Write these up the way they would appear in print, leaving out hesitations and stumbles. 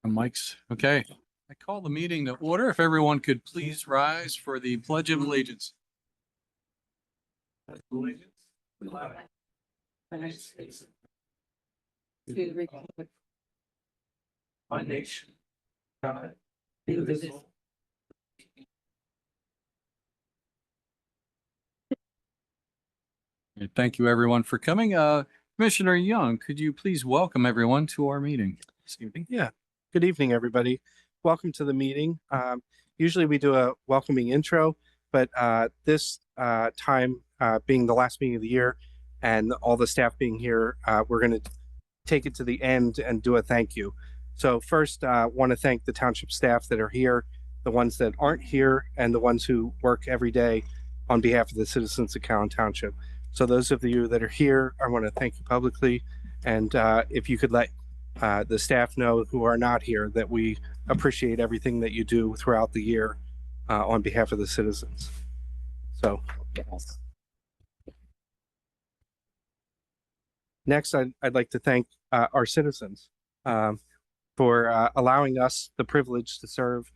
Mike's okay. I call the meeting to order. If everyone could please rise for the Pledge of Allegiance. Allegiance to the flag of the United States, to the republic, one nation, God, indivisible. Thank you, everyone, for coming. Commissioner Young, could you please welcome everyone to our meeting this evening? Yeah. Good evening, everybody. Welcome to the meeting. Usually we do a welcoming intro, but this time being the last meeting of the year and all the staff being here, we're going to take it to the end and do a thank you. So first, I want to thank the township staff that are here, the ones that aren't here, and the ones who work every day on behalf of the citizens of Cowan Township. So those of you that are here, I want to thank you publicly. And if you could let the staff know who are not here that we appreciate everything that you do throughout the year on behalf of the citizens. So next, I'd like to thank our citizens for allowing us the privilege to serve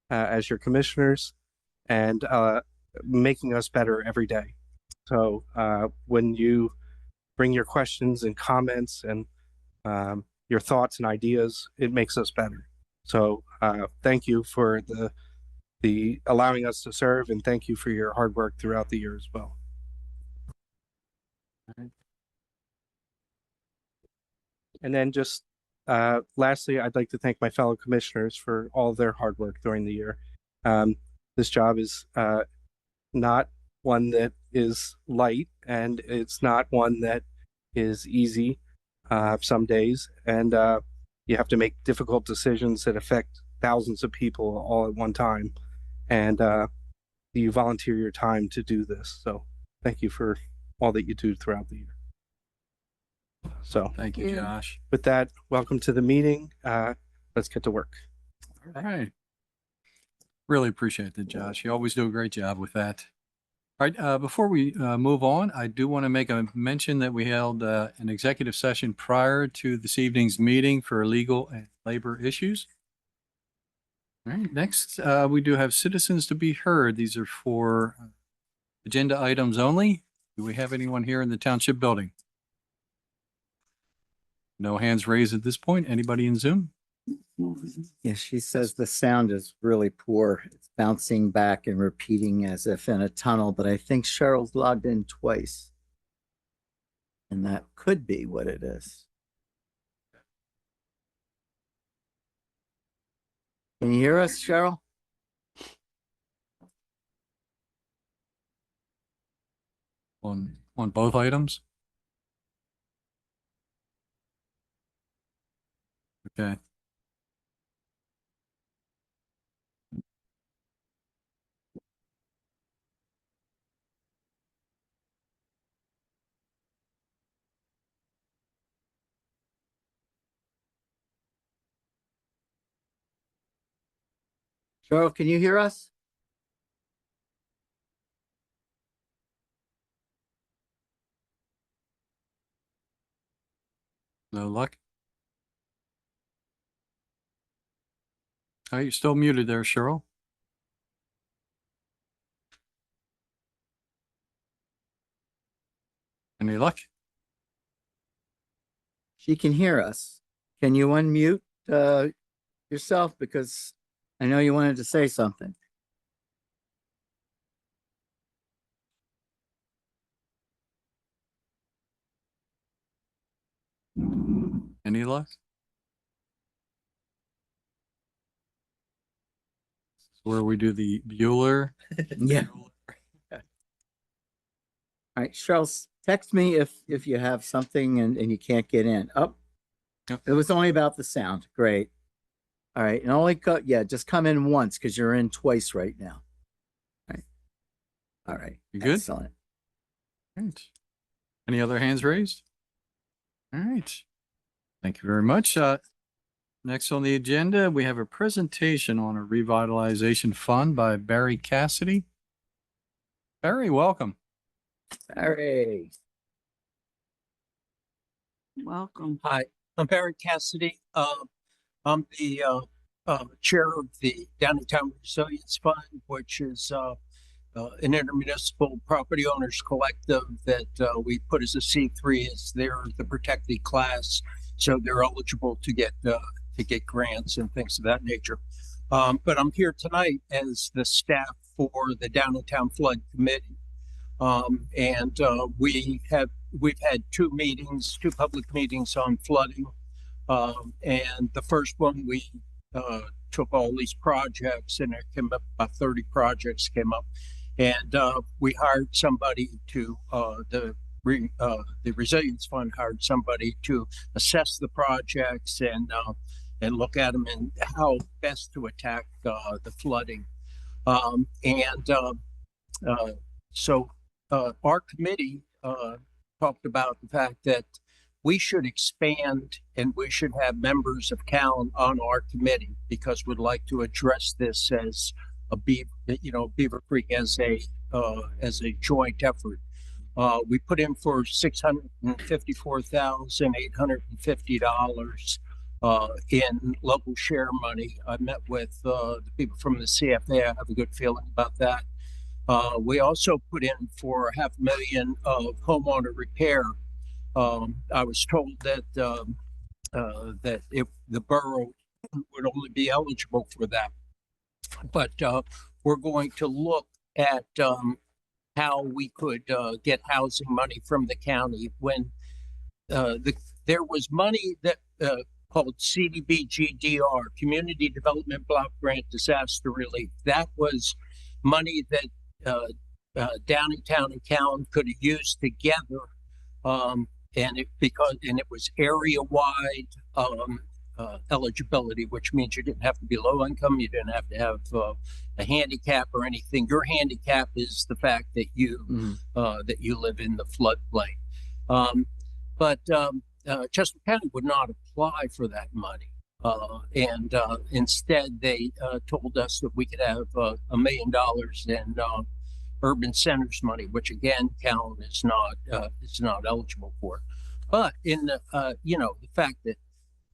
as your commissioners and making us better every day. So when you bring your questions and comments and your thoughts and ideas, it makes us better. So thank you for the allowing us to serve, and thank you for your hard work throughout the year as well. And then just lastly, I'd like to thank my fellow commissioners for all of their hard work during the year. This job is not one that is light, and it's not one that is easy some days, and you have to make difficult decisions that affect thousands of people all at one time, and you volunteer your time to do this. So thank you for all that you do throughout the year. So Thank you, Josh. with that, welcome to the meeting. Let's get to work. All right. Really appreciate that, Josh. You always do a great job with that. All right, before we move on, I do want to make a mention that we held an executive session prior to this evening's meeting for legal and labor issues. All right, next, we do have citizens to be heard. These are for agenda items only. Do we have anyone here in the township building? No hands raised at this point. Anybody in Zoom? Yeah, she says the sound is really poor. It's bouncing back and repeating as if in a tunnel, but I think Cheryl's logged in twice. And that could be what it is. Can you hear us, Cheryl? On both items? Okay. Cheryl, can you hear us? No luck? Are you still muted there, Cheryl? Any luck? She can hear us. Can you unmute yourself? Because I know you wanted to say something. Any luck? Where we do the Bueller. Yeah. All right, Cheryl, text me if you have something and you can't get in. Oh, Yep. It was only about the sound. Great. All right, and only just come in once because you're in twice right now. All right. You good? Excellent. All right. Any other hands raised? All right. Thank you very much. Next on the agenda, we have a presentation on a revitalization fund by Barry Cassidy. Barry, welcome. Barry. Welcome. Hi, I'm Barry Cassidy. I'm the chair of the Downtown Resilience Fund, which is an intermunicipal property owners collective that we put as a C3 as they're the protected class, so they're eligible to get grants and things of that nature. But I'm here tonight as the staff for the Downtown Flood Committee, and we've had two public meetings on flooding. And the first one, we took all these projects, and it came up about 30 projects came up, and we hired somebody to the Resilience Fund hired somebody to assess the projects and look at them and how best to attack the flooding. So our committee talked about the fact that we should expand and we should have members of Callan on our committee because we'd like to address this as a Beaver Creek as a joint effort. We put in for $654,850 in local share money. I met with the people from the CFA. I have a good feeling about that. We also put in for $500,000 of homeowner repair. I was told that if the borough would only be eligible for that, but we're going to look at how we could get housing money from the county when there was money that called CDBG-DR, Community Development Block Grant Disaster Relief. That was money that Downingtown and Callan could have used together. And it was area-wide eligibility, which means you didn't have to be low income, you didn't have to have a handicap or anything. Your handicap is the fact that you live in the floodplain. But Chester County would not apply for that money, and instead they told us that we could have $1 million in urban centers money, which again, Callan is not eligible for. But in the the fact that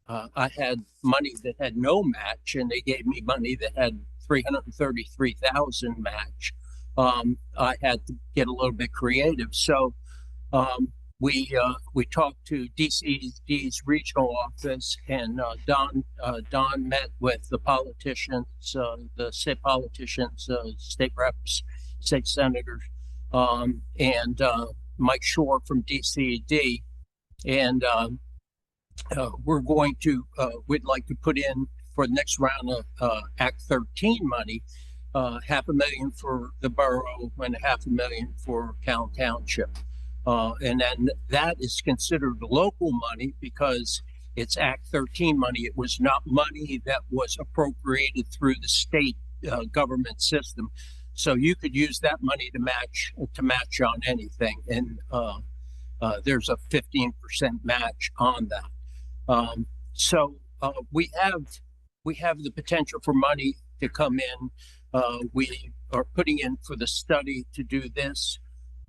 I had money that had no match, and they gave me money that had $333,000 match, I had to get a little bit creative. So we talked to DCD's regional office, and Don met with the politicians, the state politicians, state reps, state senators, and Mike Shore from DCD, and we're going to we'd like to put in for the next round of Act 13 money, $500,000 for the borough and $500,000 for Callan Township, and then that is considered local money because it's Act 13 money. It was not money that was appropriated through the state government system. So you could use that money to match on anything, and there's a 15% match on that. So we have the potential for money to come in. We are putting in for the study to do this.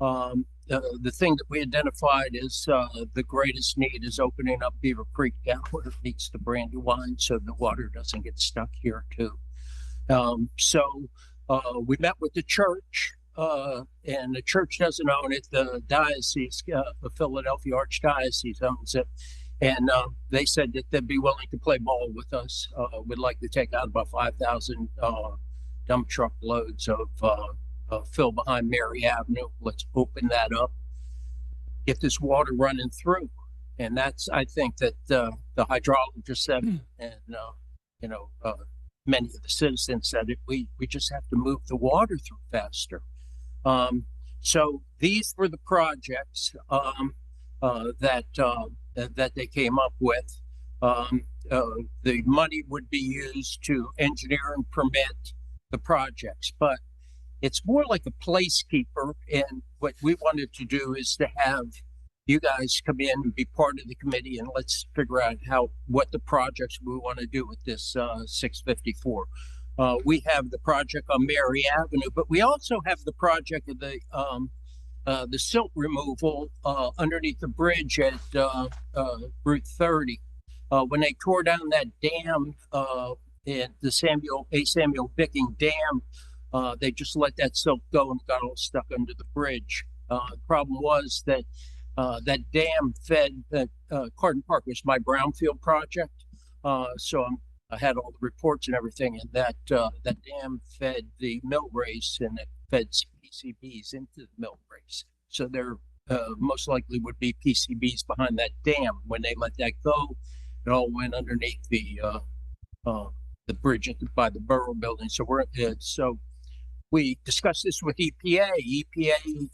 The thing that we identified is the greatest need is opening up Beaver Creek down where it meets the Brandywine, so the water doesn't get stuck here too. We met with the church, and the church doesn't own it. The diocese, the Philadelphia Archdiocese owns it. And they said that they'd be willing to play ball with us. We'd like to take out about 5,000 dump truck loads of fill behind Mary Avenue. Let's open that up, get this water running through. And that's, I think that the hydrologist said, and many of the citizens said it, we just have to move the water through faster. So these were the projects that they came up with. The money would be used to engineer and permit the projects, but it's more like a placekeeper. And what we wanted to do is to have you guys come in and be part of the committee, and let's figure out what the projects we want to do with this 654. We have the project on Mary Avenue, but we also have the project of the silt removal underneath the bridge at Route 30. when they tore down that dam, in the Samuel Bicking Dam, they just let that silt go and got all stuck under the bridge. The problem was that that dam fed Carden Park was my brownfield project. So I had all the reports and everything, and that dam fed the mill race and it fed PCBs into the mill race. So there most likely would be PCBs behind that dam. When they let that go, it all went underneath the bridge by the Borough Building. So we discussed this with EPA. EPA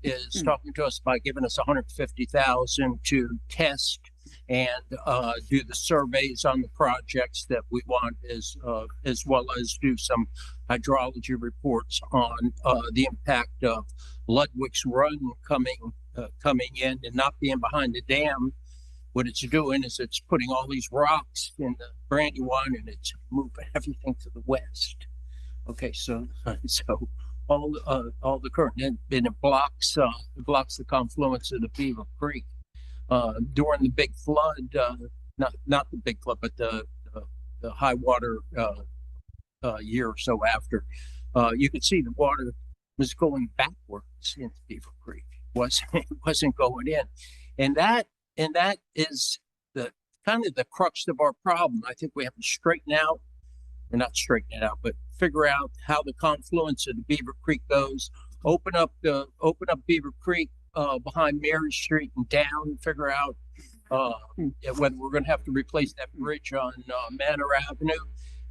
is talking to us by giving us $150,000 to test and do the surveys on the projects that we want, as well as do some hydrology reports on the impact of Ludwig's Run coming in and not being behind the dam. What it's doing is it's putting all these rocks in the Brandywine and it's moving everything to the west. Okay, so all the current, and it blocks the confluence of the Beaver Creek. During the big flood, not the big flood, but the high water year or so after, you could see the water was going backwards into Beaver Creek. It wasn't going in, and that is the kind of the crux of our problem. I think we have to straighten out, or not straighten it out, but figure out how the confluence of the Beaver Creek goes. Open up Beaver Creek behind Mary Street and down. Figure out whether we're going to have to replace that bridge on Manor Avenue.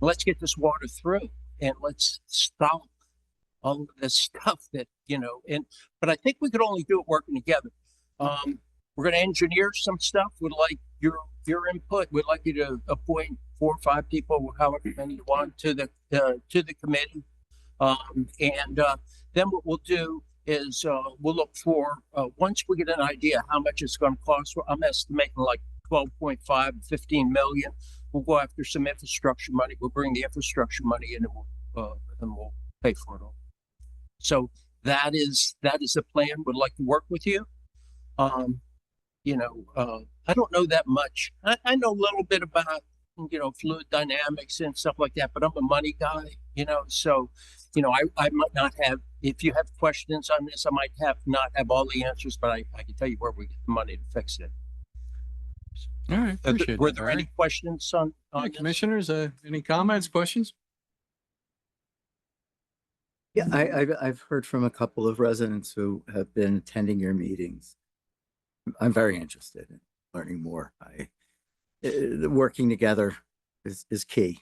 Let's get this water through, and let's stop all of this stuff that but I think we could only do it working together. We're going to engineer some stuff. We'd like your input. We'd like you to appoint 4 or 5 people, however many you want, to the committee. And then what we'll do is we'll look for once we get an idea how much it's going to cost. I'm estimating like 12.5 to 15 million. We'll go after some infrastructure money. We'll bring the infrastructure money in, and we'll pay for it all. So that is the plan. Would like to work with you. I don't know that much. I know a little bit about, fluid dynamics and stuff like that, but I'm a money guy, so, I might not have, if you have questions on this, I might not have all the answers, but I can tell you where we get the money to fix it. All right. Appreciate Were that, there Barry. any questions on Yeah, this? commissioners, any comments, questions? Yeah, I've heard from a couple of residents who have been attending your meetings. I'm very interested in learning more. Working together is key.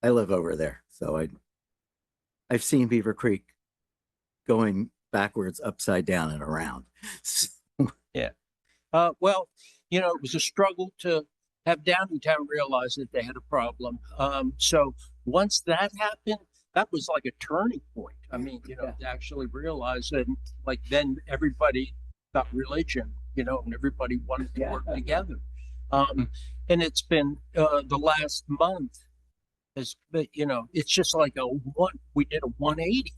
I live over there, so I've seen Beaver Creek going backwards, upside down, and around. Well, it was a struggle to have Downingtown realize that they had a problem. So once that happened, that was like a turning point. I mean, to actually realize that, like, then everybody got religion, and everybody wanted to work together. And it's been the last month has, it's just like we did a 180.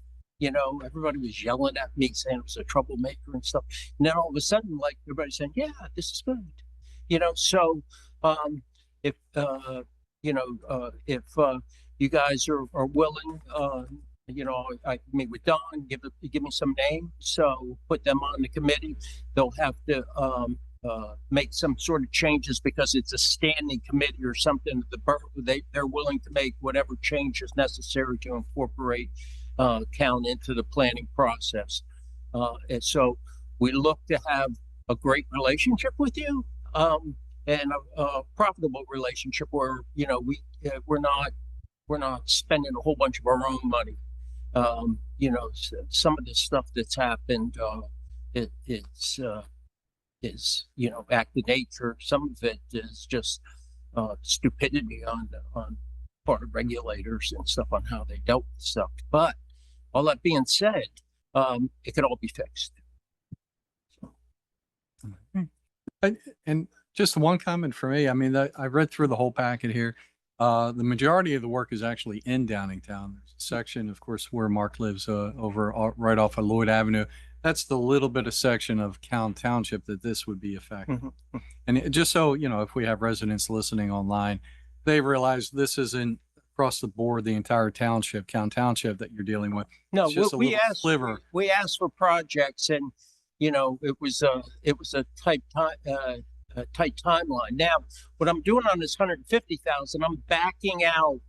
Everybody was yelling at me saying it was a troublemaker and stuff. And then all of a sudden, like, everybody's saying, yeah, this is good. So if you guys are willing, I meet with Don, give me some names, so put them on the committee. They'll have to make some sort of changes because it's a standing committee or something. The borough, they're willing to make whatever changes necessary to incorporate count into the planning process. And so we look to have a great relationship with you, and a profitable relationship where we're not spending a whole bunch of our own money. Some of the stuff that's happened, it's act of nature. Some of it is just stupidity on part of regulators and stuff on how they dealt with stuff. But all that being said, it could all be fixed. And just one comment for me. I mean, I read through the whole packet here. The majority of the work is actually in Downingtown. There's a section, of course, where Mark lives over right off of Lloyd Avenue. that's the little bit of section of Callan Township that this would be affecting. Mhm. And just so, you know, if we have residents listening online, they realize this isn't across the board, the entire township, Callan Township that you're dealing with. No, It's just a we little asked, sliver. we asked for projects and, you know, it was a tight timeline. Now, what I'm doing on this 150,000, I'm backing out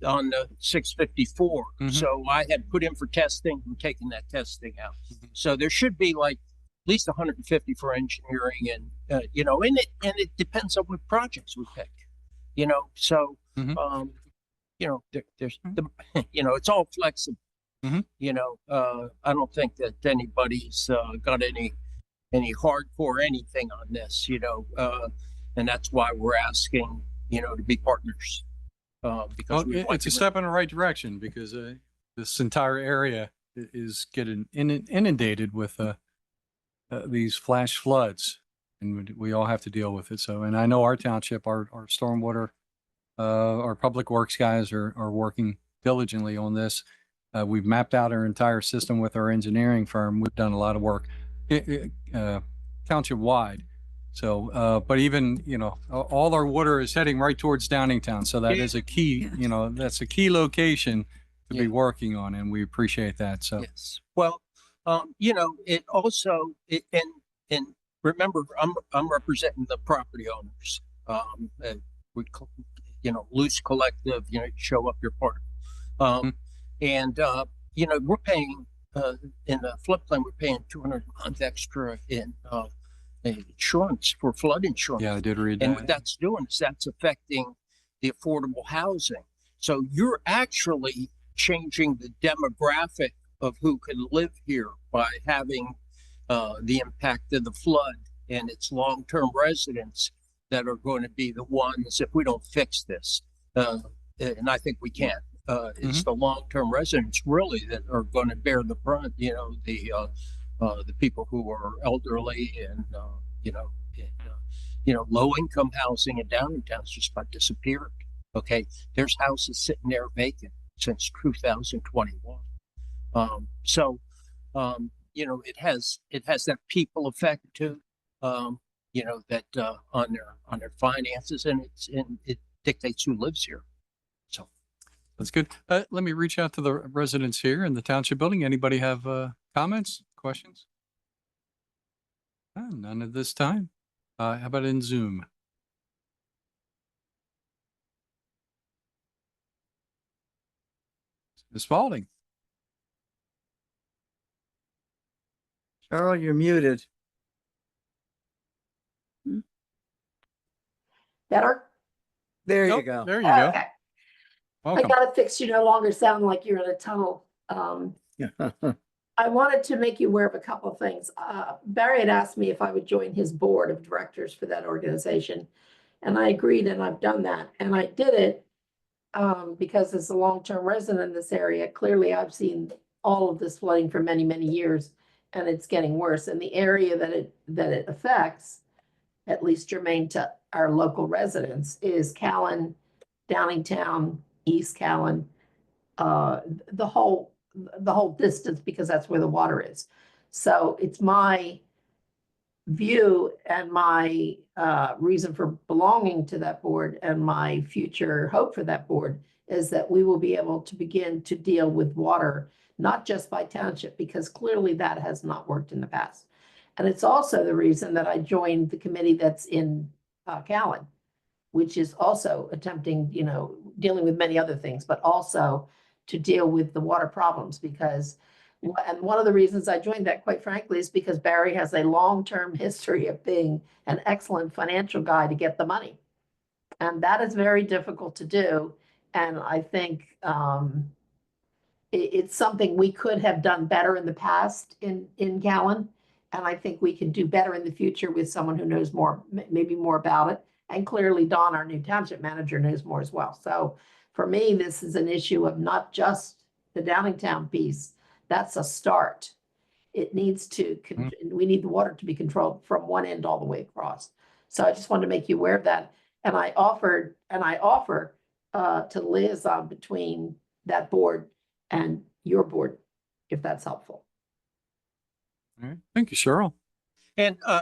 on the 654. Mhm. So I had put in for testing, I'm taking that testing out. Mhm. So there should be like at least 150 for engineering and, you know, and it depends on what projects we pick, you know, so, Mhm. you know, there's the, you know, it's all flexible. Mhm. You know, I don't think that anybody's got any hardcore anything on this, you know, and that's why we're asking, you know, to be partners. Because Well, we want it's a to- step in the right direction because this entire area is getting inundated with these flash floods, and we all have to deal with it. So, and I know our township, our stormwater, our public works guys are working diligently on this. We've mapped out our entire system with our engineering firm. We've done a lot of work township wide. So, but even, you know, all our water is heading right towards Downingtown. So that is a key, you know, that's a key location to be Yeah. working on, and we appreciate that. So, Yes. Well, you know, it also, and remember, I'm representing the property owners. We, you know, loose collective, you know, show up your part. And, you know, we're paying, in the floodplain, we're paying 200 a month extra in, insurance for flood insurance. yeah, I did read And that. what that's doing is that's affecting the affordable housing. So you're actually changing the demographic of who can live here by having the impact of the flood, and it's long-term residents that are going to be the ones, if we don't fix this, and I think we can. It's the long-term residents really that are going to bear the brunt. You know, the people who are elderly and you know, you know, low-income housing in Downingtown's just about disappeared. Okay, there's houses sitting there vacant since 2021. So, you know, it has that people effect too. You know, that on their finances, and it dictates who lives here. So That's good. Let me reach out to the residents here in the township building. Anybody have comments, questions? None at this time. How about in Zoom? Ms. Spalding. Cheryl, you're muted. Better? There you Oh, go. there you go. Okay. I Welcome. got it fixed. You no longer sound like you're in a tunnel. I wanted to make you aware of a couple of things. Barry had asked me if I would join his board of directors for that organization. And I agreed, and I've done that. And I did it because as a long-term resident in this area, clearly I've seen all of this flooding for many, many years, and it's getting worse. And the area that it affects, at least germane to our local residents, is Callan, Downingtown, East Callan, the whole distance, because that's where the water is. So it's my view and my reason for belonging to that board, and my future hope for that board, is that we will be able to begin to deal with water, not just by township, because clearly that has not worked in the past. And it's also the reason that I joined the committee that's in Callan, which is also attempting, you know, dealing with many other things, but also to deal with the water problems. Because, and one of the reasons I joined that, quite frankly, is because Barry has a long-term history of being an excellent financial guy to get the money. And that is very difficult to do. And I think it's something we could have done better in the past in Callan. And I think we can do better in the future with someone who knows more, maybe more about it. And clearly Don, our new township manager, knows more as well. So for me, this is an issue of not just the Downingtown piece. That's a start. It needs to, we need the water to be controlled from one end all the way across. So I just wanted to make you aware of that. And I offer to liaison between that board and your board, if that's helpful. All right. Thank you, Cheryl. And I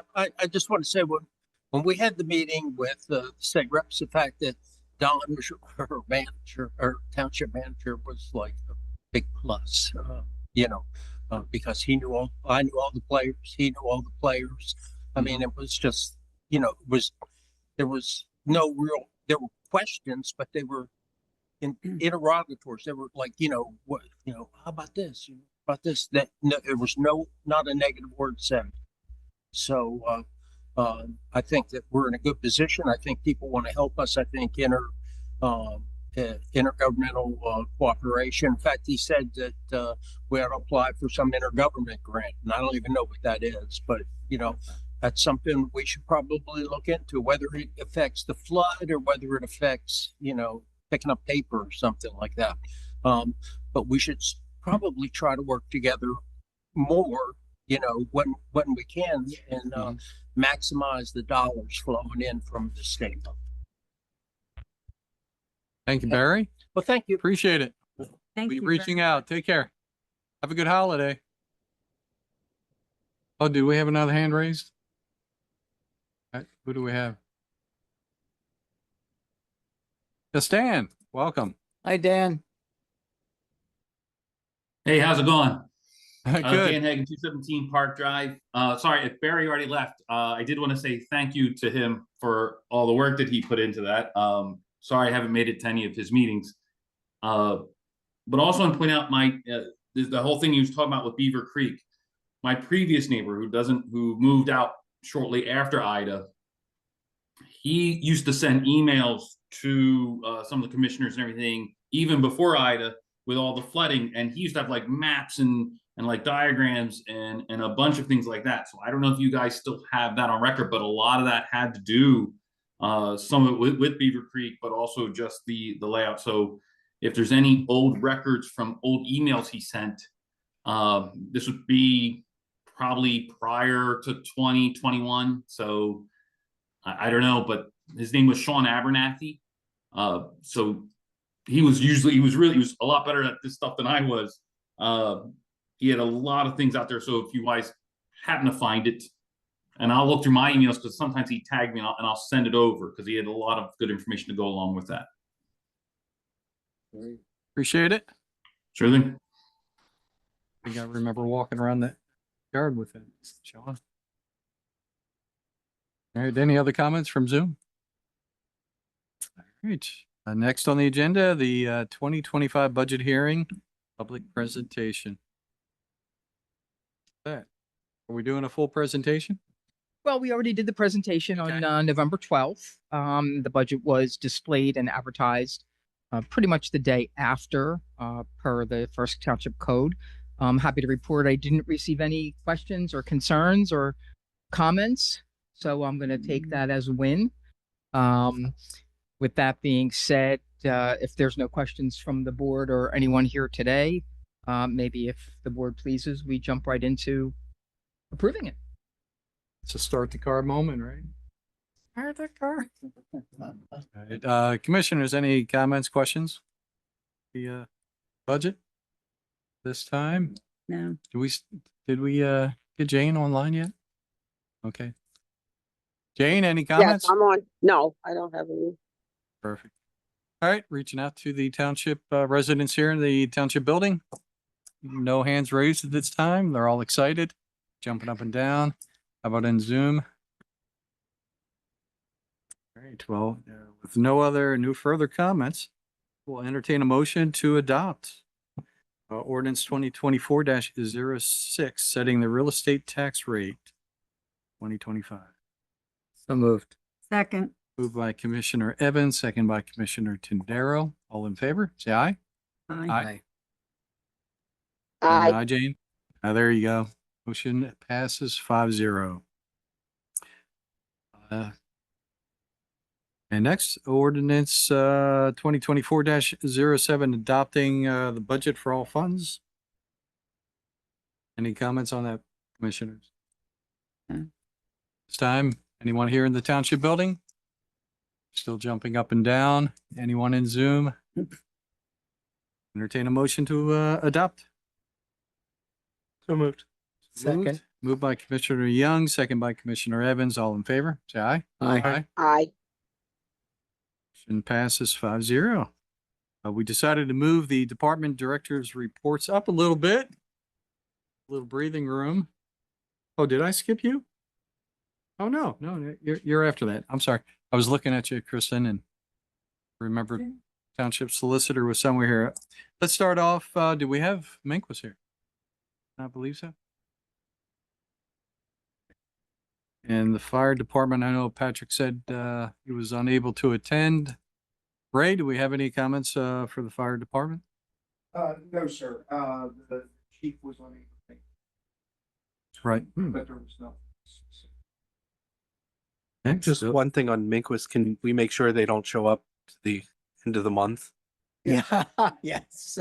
just want to say when we had the meeting with the state reps, the fact that Don was her manager or township manager was like a big plus, because I knew all the players, he knew all the players. I mean, it was just, there was there were questions, but they were interrogatories. They were like, how about this? About this? That no, there was not a negative word said. So I think that we're in a good position. I think people want to help us. I think intergovernmental cooperation. In fact, he said that we ought to apply for some intergovernment grant, and I don't even know what that is. But that's something we should probably look into, whether it affects the flood or whether it affects picking up paper or something like that. But we should probably try to work together more when we can, and maximize the dollars flowing in from the state. Thank you, Barry. Well, thank you. Appreciate it. Thank Be you. reaching out. Take care. Have a good holiday. Oh, do we have another hand raised? All right, who do we have? Stan, welcome. Hi, Dan. Hey, how's it going? Dan Good. Hagan, 217 Park Drive. Sorry, if Barry already left, I did want to say thank you to him for all the work that he put into that. Sorry, I haven't made it to any of his meetings. But also want to point out the whole thing he was talking about with Beaver Creek. My previous neighbor who moved out shortly after Ida, he used to send emails to some of the commissioners and everything, even before Ida, with all the flooding, and he used to have like maps and like diagrams and a bunch of things like that. So I don't know if you guys still have that on record, but a lot of that had to do some of it with Beaver Creek, but also just the layout. So if there's any old records from old emails he sent, this would be probably prior to 2021. So I don't know, but his name was Sean Abernathy. So he was a lot better at this stuff than I was. He had a lot of things out there. So if you guys happen to find it, and I'll look through my emails because sometimes he tagged me and I'll send it over because he had a lot of good information to go along with that. Appreciate it. Sure thing. I think I remember walking around that yard with him, Sean. All right, any other comments from Zoom? All right, next on the agenda, the 2025 budget hearing, public presentation. That, are we doing a full presentation? Well, we already did the presentation Okay. on November 12th. The budget was displayed and advertised pretty much the day after per the first township code. I'm happy to report I didn't receive any questions or concerns or comments. So I'm going to take that as a win. With that being said, if there's no questions from the board or anyone here today, maybe if the board pleases, we jump right into approving it. It's a start the car moment, right? Start the car. All right, commissioners, any comments, questions? The budget this time? No. Did we get Jane online yet? Okay. Jane, any comments? Yes, I'm on. No, I don't have any. Perfect. All right, reaching out to the township residents here in the township building. No hands raised at this time. They're all excited, jumping up and down. How about in Zoom? All right, well, with no further comments, we'll entertain a motion to adopt ordinance 2024-06, setting the real estate tax rate 2025. So moved. Second. Moved by Commissioner Evans, second by Commissioner Tindaro. All in favor, say aye. Aye. I Aye, Jane. There you go. Motion passes 5-0. And next, ordinance 2024-07, adopting the budget for all funds. Any comments on that, commissioners? No. This time, anyone here in the township building? Still jumping up and down. Anyone in Zoom? Entertain a motion to adopt. So moved. Moved. Second. Moved by Commissioner Young, second by Commissioner Evans. All in favor, say aye. Aye. Aye. Motion passes 5-0. We decided to move the department directors' reports up a little bit. A little breathing room. Oh, did I skip you? Oh, no, you're after that. I'm sorry. I was looking at you, Kristen, and remembered Township Solicitor was somewhere here. Let's start off, do we have Mink was here? I believe so. And the fire department, I know Patrick said he was unable to attend. Ray, do we have any comments for the fire department? No, sir. The chief was unable to make, Right. but there was no. Okay, Just so- one thing on Minquist, can we make sure they don't show up to the end of the month? Yeah, yes.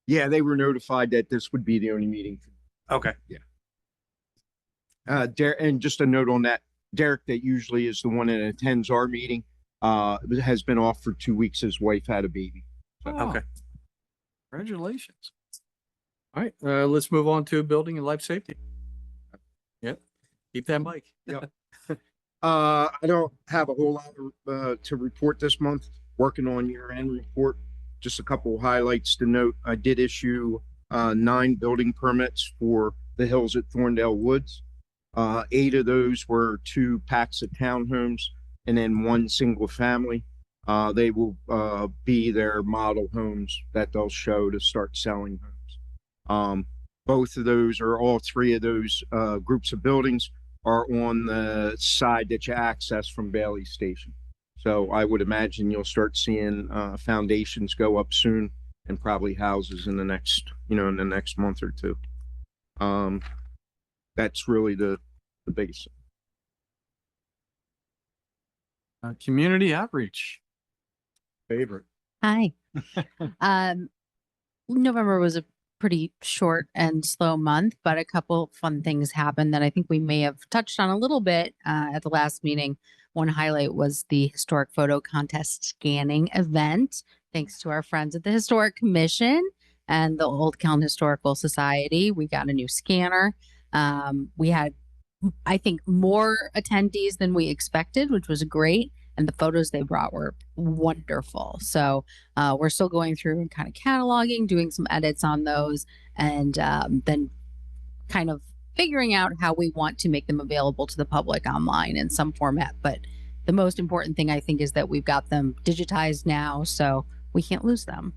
Yeah, they were notified that this would be the only meeting. Okay. And just a note on that, Derek, that usually is the one that attends our meeting, has been off for 2 weeks. His wife had a baby. Oh, Okay. Congratulations. All right, let's move on to building and life safety. Yep, keep that mic. I don't have a whole lot to report this month. Working on year-end report. Just a couple of highlights to note. I did issue 9 building permits for the Hills at Thorndale Woods. 8 of those were 2 packs of townhomes and then 1 single family. They will be their model homes that they'll show to start selling homes. Both of those, or all 3 of those groups of buildings, are on the side that you access from Bailey Station. So I would imagine you'll start seeing foundations go up soon, and probably houses in the next, in the next month or 2. That's really the biggest. Community outreach. Favorite. Hi. November was a pretty short and slow month, but a couple fun things happened that I think we may have touched on a little bit at the last meeting. One highlight was the historic photo contest scanning event. Thanks to our friends at the Historic Commission and the Old Keln Historical Society, we got a new scanner. We had, I think, more attendees than we expected, which was great. And the photos they brought were wonderful. So we're still going through and kind of cataloging, doing some edits on those, and then kind of figuring out how we want to make them available to the public online in some format. But the most important thing, I think, is that we've got them digitized now, so we can't lose them,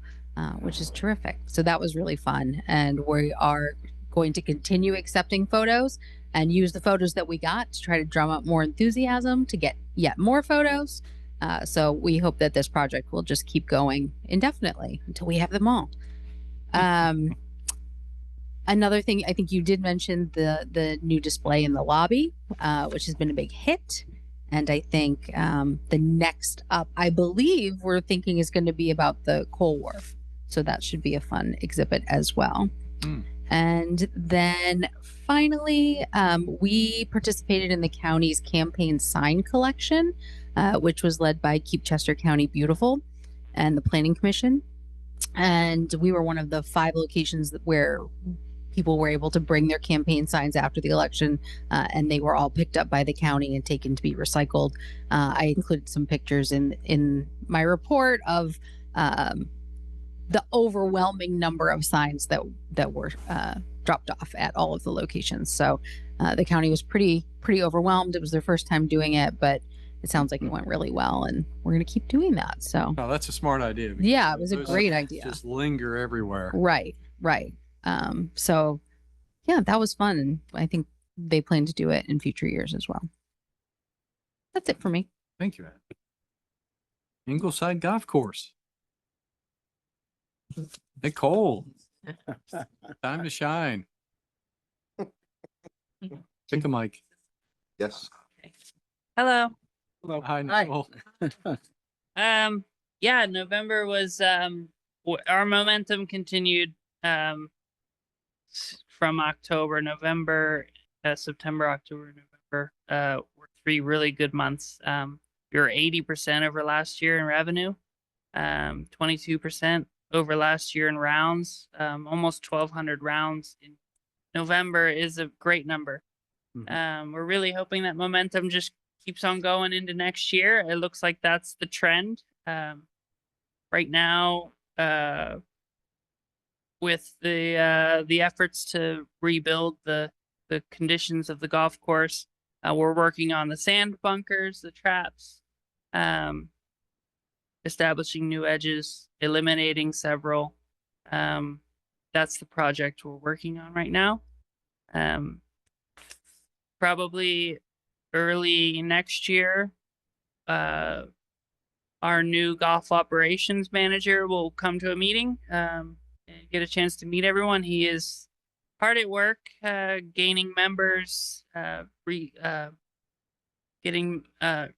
which is terrific. So that was really fun. And we are going to continue accepting photos and use the photos that we got to try to drum up more enthusiasm to get yet more photos. So we hope that this project will just keep going indefinitely until we have them all. Another thing, I think you did mention the new display in the lobby, which has been a big hit. And I think the next up, I believe we're thinking is going to be about the coal wharf. So that should be a fun exhibit as well. And then finally, we participated in the county's campaign sign collection, which was led by Keep Chester County Beautiful and the Planning Commission. And we were one of the 5 locations where people were able to bring their campaign signs after the election, and they were all picked up by the county and taken to be recycled. I included some pictures in my report of the overwhelming number of signs that were dropped off at all of the locations. So the county was pretty overwhelmed. It was their first time doing it, but it sounds like it went really well, and we're going to keep doing that. So Oh, that's a smart idea. because yeah, it was a those great idea. Just linger everywhere. Right. So yeah, that was fun. And I think they plan to do it in future years as well. That's it for me. Thank you, Ed. Ingleside Golf Course. Nicole, time to shine. Take a mic. Yes. Hello. Hello. Hi, Hi. Nicole. Yeah, November was our momentum continued from October, November, September, October, November. Were 3 really good months. We were 80% over last year in revenue, 22% over last year in rounds, almost 1,200 rounds in November is a great number. We're really hoping that momentum just keeps on going into next year. It looks like that's the trend. Right now, with the efforts to rebuild the conditions of the golf course, we're working on the sand bunkers, the traps, establishing new edges, eliminating several. That's the project we're working on right now. Probably early next year, our new golf operations manager will come to a meeting and get a chance to meet everyone. He is hard at work, gaining members,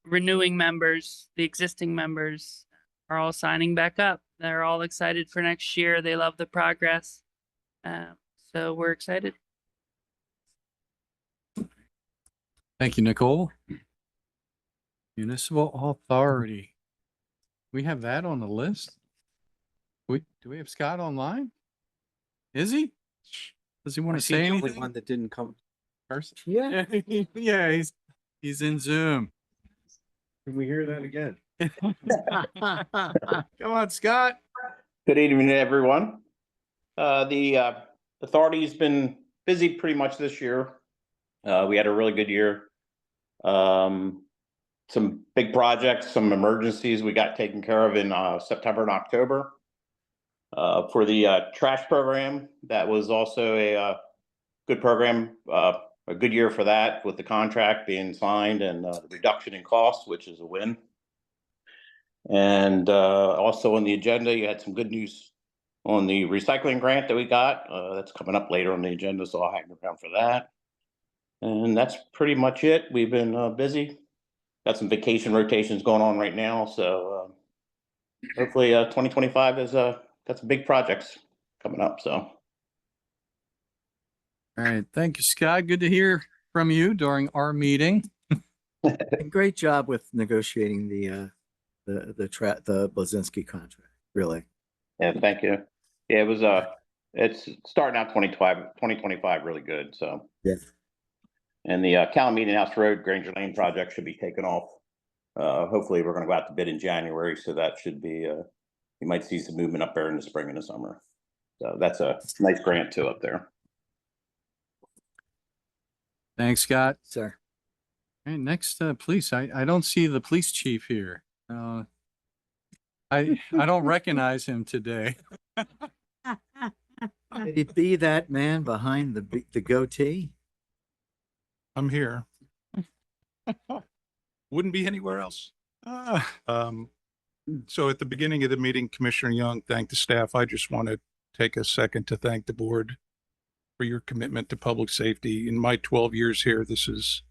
renewing members. The existing members are all signing back up. They're all excited for next year. They love the progress. So we're excited. Thank you, Nicole. Municipal Authority. We have that on the list. Do we have Scott online? Is he? Does he want to say the only anything? one that didn't come first. Yeah, yeah, he's in Zoom. Can we hear that again? Come on, Scott. Good evening, everyone. The authority's been busy pretty much this year. We had a really good year. Some big projects, some emergencies we got taken care of in September and October. For the trash program, that was also a good program, a good year for that, with the contract being signed and the reduction in costs, which is a win. And also on the agenda, you had some good news on the recycling grant that we got. That's coming up later on the agenda, so I'll hang around for that. And that's pretty much it. We've been busy. Got some vacation rotations going on right now, so hopefully 2025 is got some big projects coming up. So, All right, thank you, Scott. Good to hear from you during our meeting. Great job with negotiating the Blazinski contract, really. yeah, thank you. Yeah, it was it's starting out 2025 really good. So yeah. And the Cal Meeting House Road Granger Lane project should be taken off. Hopefully we're going to go out to bid in January, so that should be you might see some movement up there in the spring and the summer. So that's a nice grant too up there. Thanks, Scott. Sir. All right, next, police. I don't see the police chief here. I don't recognize him today. Could it be that man behind the goatee? I'm here. Wouldn't be anywhere else. So at the beginning of the meeting, Commissioner Young thanked the staff. I just want to take a second to thank the board for your commitment to public safety. In my 12 years here, this is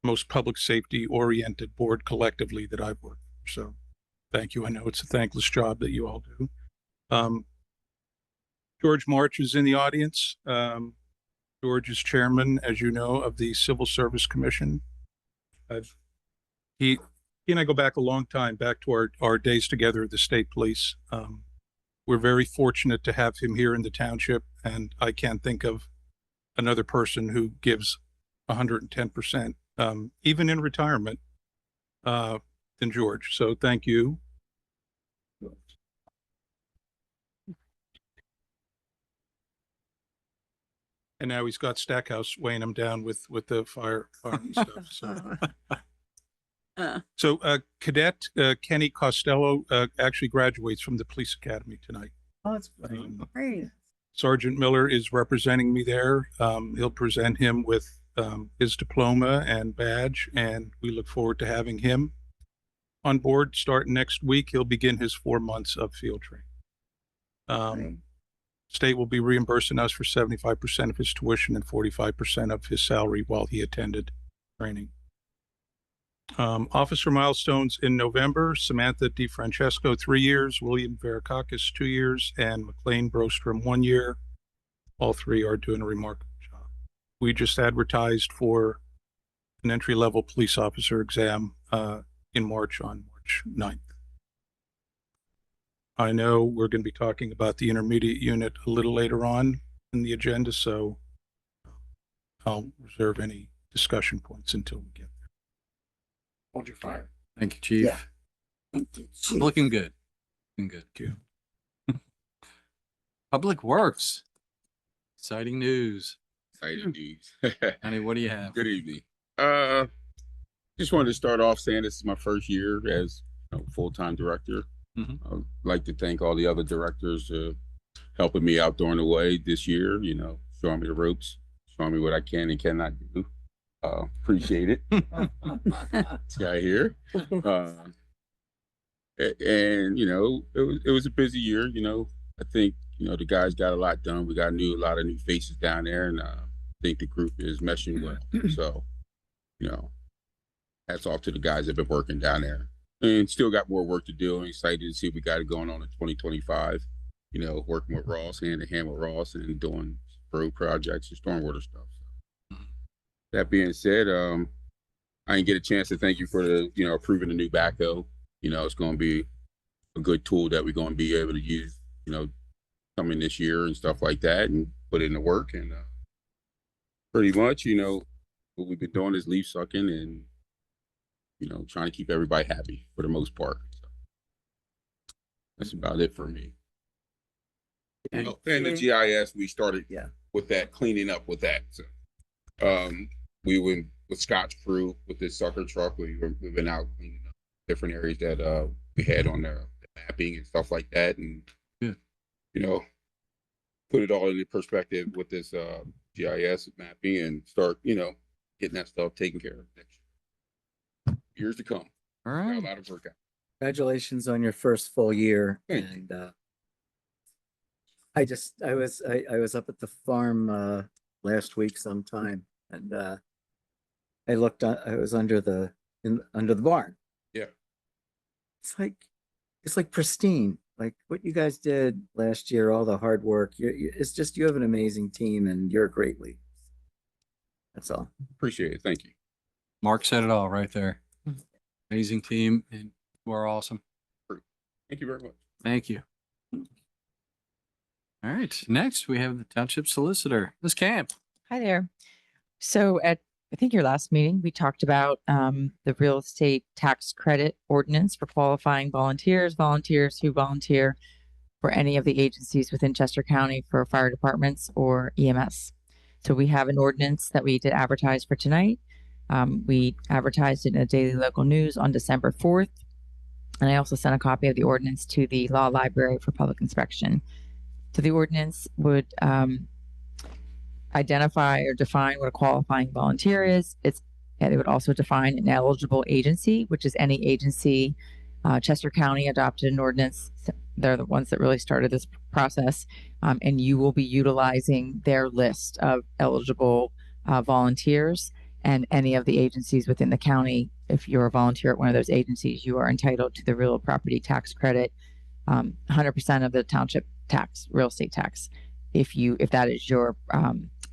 most public safety oriented board collectively that I've worked for. So thank you. I know it's a thankless job that you all do. George March is in the audience. George is chairman, as you know, of the Civil Service Commission. He and I go back a long time, back to our days together at the state police. We're very fortunate to have him here in the township, and I can't think of another person who gives 110%, even in retirement, than George. So thank you. And now he's got Stackhouse weighing him down with the fire and stuff. So, Cadet Kenny Costello actually graduates from the police academy tonight. Oh, that's great. Sergeant Miller is representing me there. He'll present him with his diploma and badge, and we look forward to having him on board starting next week. He'll begin his 4 months of field training. State will be reimbursing us for 75% of his tuition and 45% of his salary while he attended training. Officer milestones in November: Samantha DeFrancesco, 3 years, William Varakakis, 2 years, and McLean Brostrom, 1 year. All three are doing a remarkable job. We just advertised for an entry-level police officer exam in March, on March 9th. I know we're going to be talking about the intermediate unit a little later on. in the agenda, so I'll reserve any discussion points until we get there. Hold your fire. Thank you, Chief. Looking good. Looking good. Thank you. Public Works. Exciting news. Exciting news. Honey, what do you have? Good evening. Just wanted to start off saying this is my first year as full-time director. Mhm. I'd like to thank all the other directors helping me out during the way this year, showing me the ropes, showing me what I can and cannot do. Appreciate it. This guy here. And it was a busy year. I think the guys got a lot done. We got a lot of new faces down there, and I think the group is meshing well. So, hats off to the guys that have been working down there, and still got more work to do. I'm excited to see what we got going on in 2025. Working with Ross, hand in hand with Ross, and doing road projects and stormwater stuff. So, that being said, I didn't get a chance to thank you for the approving the new backhoe. It's going to be a good tool that we're going to be able to use, coming this year and stuff like that, and put it into work. And pretty much, what we've been doing is leaf sucking and, trying to keep everybody happy for the most part. So that's about it for me. And the GIS, we started with that, cleaning up with that. So we went with Scott's crew with this sucker truck. We've been out cleaning up different areas that we had on the mapping and stuff like that, and put it all into perspective with this GIS mapping and start getting that stuff taken care of next year. Years to come. All Got right. a lot of work out. Congratulations on your first full year. Thank And I was up at the farm last week sometime, and I was under the barn. Yeah. It's like pristine, like what you guys did last year, all the hard work. It's just, you have an amazing team and you're a great leader. That's all. Appreciate it. Thank you. Mark said it all right there. Amazing team, and you are awesome. Thank you very much. Thank you. All right. Next, we have the Township Solicitor, Ms. Camp. Hi there. So at, I think your last meeting, we talked about the real estate tax credit ordinance for qualifying volunteers who volunteer for any of the agencies within Chester County for fire departments or EMS. So we have an ordinance that we did advertise for tonight. We advertised it in a daily local news on December 4th. And I also sent a copy of the ordinance to the law library for public inspection. So the ordinance would identify or define what a qualifying volunteer is. It would also define an eligible agency, which is any agency. Chester County adopted an ordinance. They're the ones that really started this process. And you will be utilizing their list of eligible volunteers, and any of the agencies within the county. If you're a volunteer at one of those agencies, you are entitled to the real property tax credit, 100% of the township tax, real estate tax. If that is your,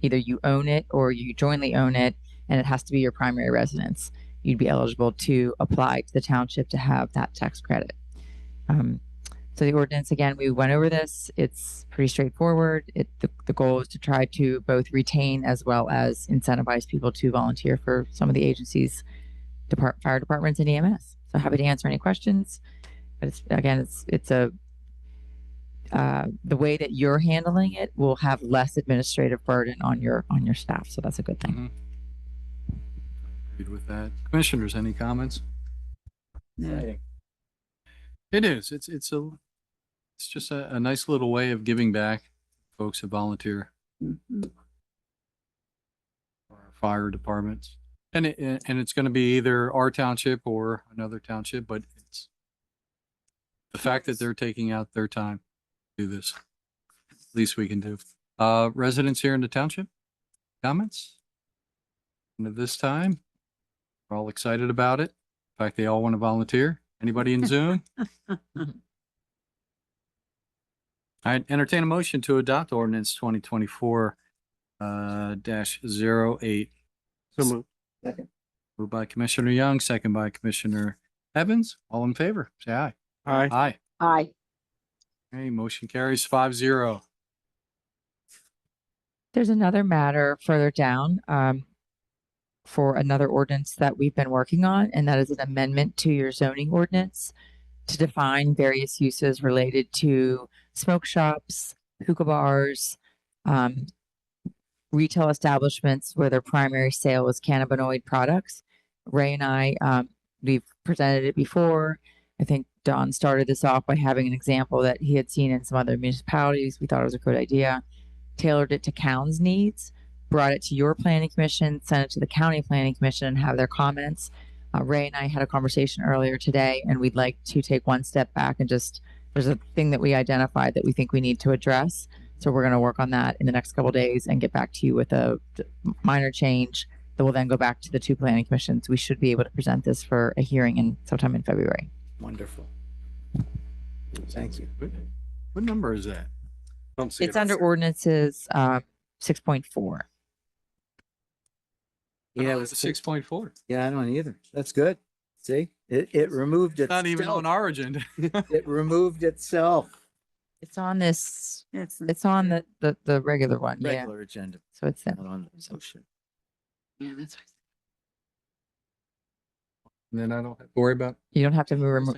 either you own it or you jointly own it, and it has to be your primary residence, you'd be eligible to apply to the township to have that tax credit. So the ordinance, again, we went over this. It's pretty straightforward. The goal is to try to both retain as well as incentivize people to volunteer for some of the agencies, fire departments and EMS. So happy to answer any questions. But it's the way that you're handling it will have less administrative burden on your staff. So that's a good thing. Agreed with that. Commissioners, any comments? Yeah. It is. It's just a nice little way of giving back folks who volunteer for our fire departments. And it's going to be either our township or another township, but it's the fact that they're taking out their time to do this. Least we can do. Residents here in the township, comments? And at this time, we're all excited about it. In fact, they all want to volunteer. Anybody in Zoom? I entertain a motion to adopt ordinance 2024 -08. So moved. Moved by Commissioner Young, second by Commissioner Evans. All in favor, say aye. Aye. Aye. Aye. Okay, motion carries 5-0. There's another matter further down for another ordinance that we've been working on, and that is an amendment to your zoning ordinance to define various uses related to smoke shops, hookah bars, retail establishments where their primary sale is cannabinoid products. Ray and I, we've presented it before. I think Don started this off by having an example that he had seen in some other municipalities. We thought it was a good idea. Tailored it to Coun's needs, brought it to your planning commission, sent it to the county planning commission and have their comments. Ray and I had a conversation earlier today, and we'd like to take one step back and just, there's a thing that we identified that we think we need to address. So we're going to work on that in the next couple of days and get back to you with a minor change that will then go back to the two planning commissions. We should be able to present this for a hearing in sometime in February. Wonderful. Thank you. What number is that? It's under ordinances 6.4. Yeah, it was 6.4. Yeah, I don't either. That's good. See, it removed itself. Not even on our agenda. It removed itself. It's on this. It's on the regular one. Regular agenda. So it's Not on the motion. Yeah, that's And then I don't have to worry about, You don't have to remove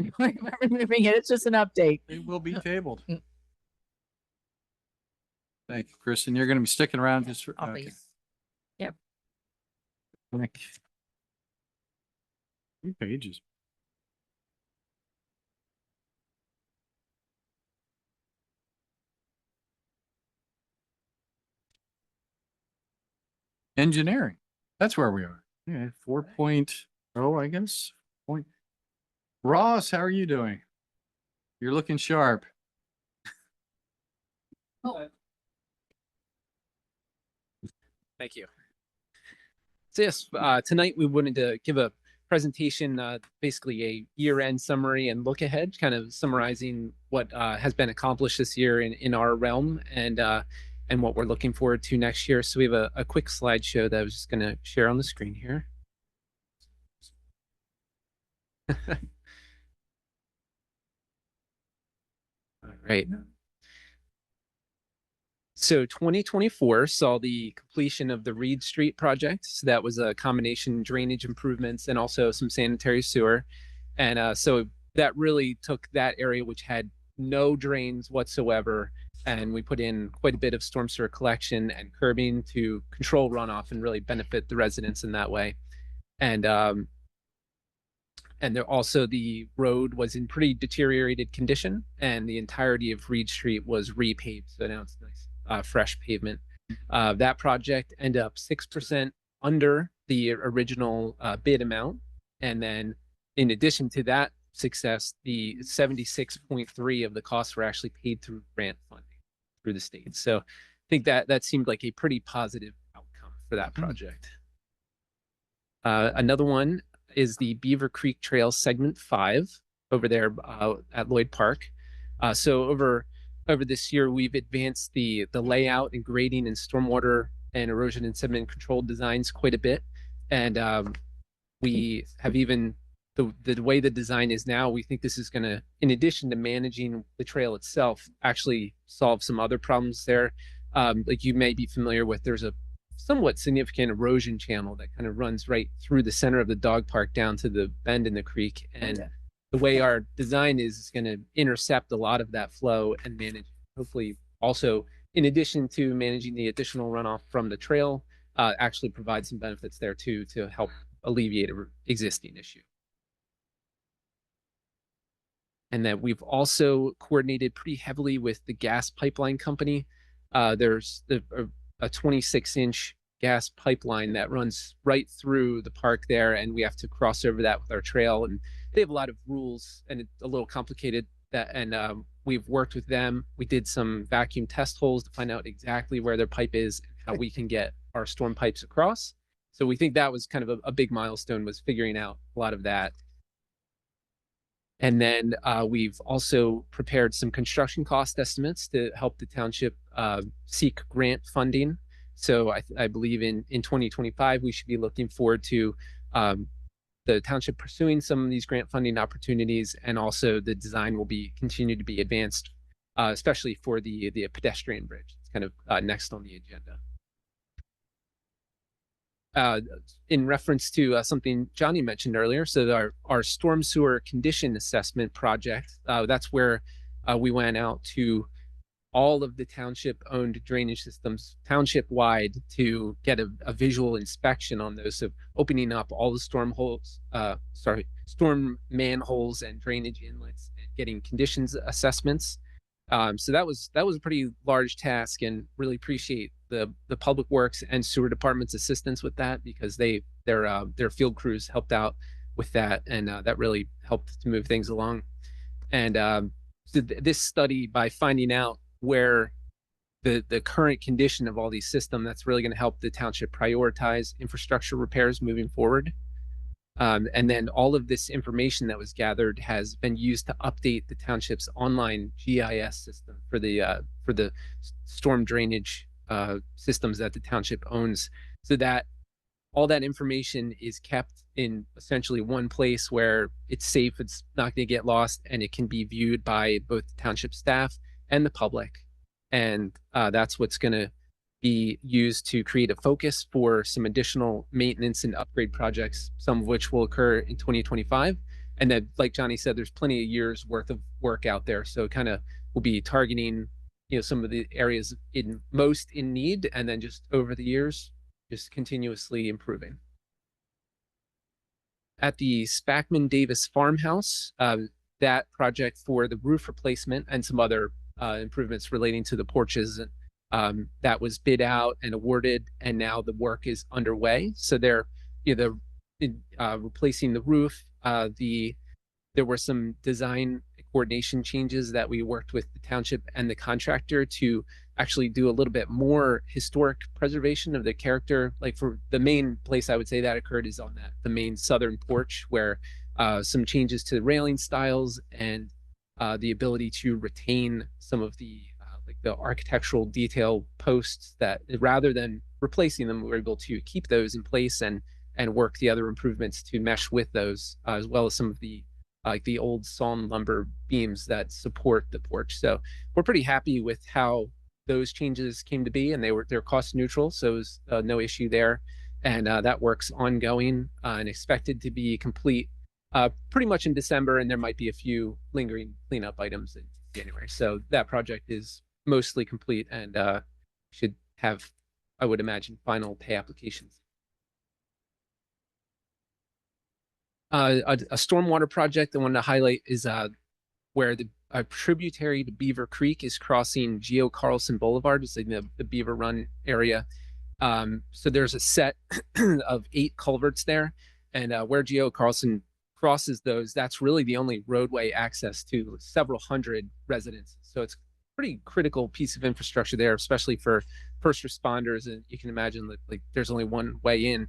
removing it. It's just an update. it will be tabled. Thank you, Kristen. You're going to be sticking around just for, I'll be. okay. Yep. Thank you. 3 pages. Engineering. That's where we are. Yeah, 4.0, I guess. Point. Ross, how are you doing? You're looking sharp. Thank you. So yes, tonight we wanted to give a presentation, basically a year-end summary and look ahead, kind of summarizing what has been accomplished this year in our realm and what we're looking forward to next year. So we have a quick slideshow that I was just going to share on the screen here. All right. So 2024 saw the completion of the Reed Street project. So that was a combination drainage improvements and also some sanitary sewer. And so that really took that area, which had no drains whatsoever. And we put in quite a bit of storm sewer collection and curbing to control runoff and really benefit the residents in that way. And there also the road was in pretty deteriorated condition and the entirety of Reed Street was repaved. So now it's nice. Fresh pavement. That project ended up 6% under the original bid amount. And then in addition to that success, the 76.3 of the costs were actually paid through grant funding through the state. So I think that seemed like a pretty positive outcome for that project. Another one is the Beaver Creek Trail Segment 5 over there at Lloyd Park. So over this year, we've advanced the layout and grading and stormwater and erosion and sediment control designs quite a bit. And we have even, the way the design is now, we think this is going to, in addition to managing the trail itself, actually solve some other problems there. Like you may be familiar with, there's a somewhat significant erosion channel that kind of runs right through the center of the dog park down to the bend in the creek. And the way our design is going to intercept a lot of that flow and manage, hopefully also, in addition to managing the additional runoff from the trail, actually provide some benefits there too, to help alleviate an existing issue. And that we've also coordinated pretty heavily with the gas pipeline company. There's a 26-inch gas pipeline that runs right through the park there, and we have to cross over that with our trail. And they have a lot of rules, and it's a little complicated. We've worked with them. We did some vacuum test holes to find out exactly where their pipe is and how we can get our storm pipes across. So we think that was kind of a big milestone, was figuring out a lot of that. And then we've also prepared some construction cost estimates to help the township seek grant funding. So I believe in 2025, we should be looking forward to the township pursuing some of these grant funding opportunities, and also the design will continue to be advanced, especially for the pedestrian bridge. It's kind of next on the agenda. in reference to something Johnny mentioned earlier, so our storm sewer condition assessment project, that's where we went out to all of the township owned drainage systems township wide to get a visual inspection on those. So opening up all the storm manholes and drainage inlets and getting conditions assessments. So that was a pretty large task, and really appreciate the public works and sewer department's assistance with that, because their field crews helped out with that, and that really helped to move things along. And so this study, by finding out where the current condition of all these systems, that's really going to help the township prioritize infrastructure repairs moving forward. And then all of this information that was gathered has been used to update the township's online GIS system for the storm drainage systems that the township owns, so that all that information is kept in essentially one place where it's safe, it's not going to get lost, and it can be viewed by both the township staff and the public. And that's what's going to be used to create a focus for some additional maintenance and upgrade projects, some of which will occur in 2025. And then, like Johnny said, there's plenty of years worth of work out there. So kind of we'll be targeting, some of the areas most in need, and then just over the years, just continuously improving. At the Spackman Davis Farmhouse, that project for the roof replacement and some other improvements relating to the porches, that was bid out and awarded, and now the work is underway. So they're replacing the roof. There were some design coordination changes that we worked with the township and the contractor to actually do a little bit more historic preservation of the character. Like, for the main place I would say that occurred is on the main southern porch, where some changes to the railing styles and the ability to retain some of the architectural detail posts, that rather than replacing them, we're able to keep those in place and work the other improvements to mesh with those, as well as some of the the old sawn lumber beams that support the porch. So we're pretty happy with how those changes came to be, and they're cost neutral, so it was no issue there. And that work's ongoing and expected to be complete pretty much in December, and there might be a few lingering cleanup items in January. So that project is mostly complete, and should have, I would imagine, final pay applications. A stormwater project I wanted to highlight is where a tributary to Beaver Creek is crossing Geo Carlson Boulevard. It's in the Beaver Run area. So there's a set of 8 culverts there, and where Geo Carlson crosses those, that's really the only roadway access to several hundred residents. So it's a pretty critical piece of infrastructure there, especially for first responders. And you can imagine that, like, there's only one way in.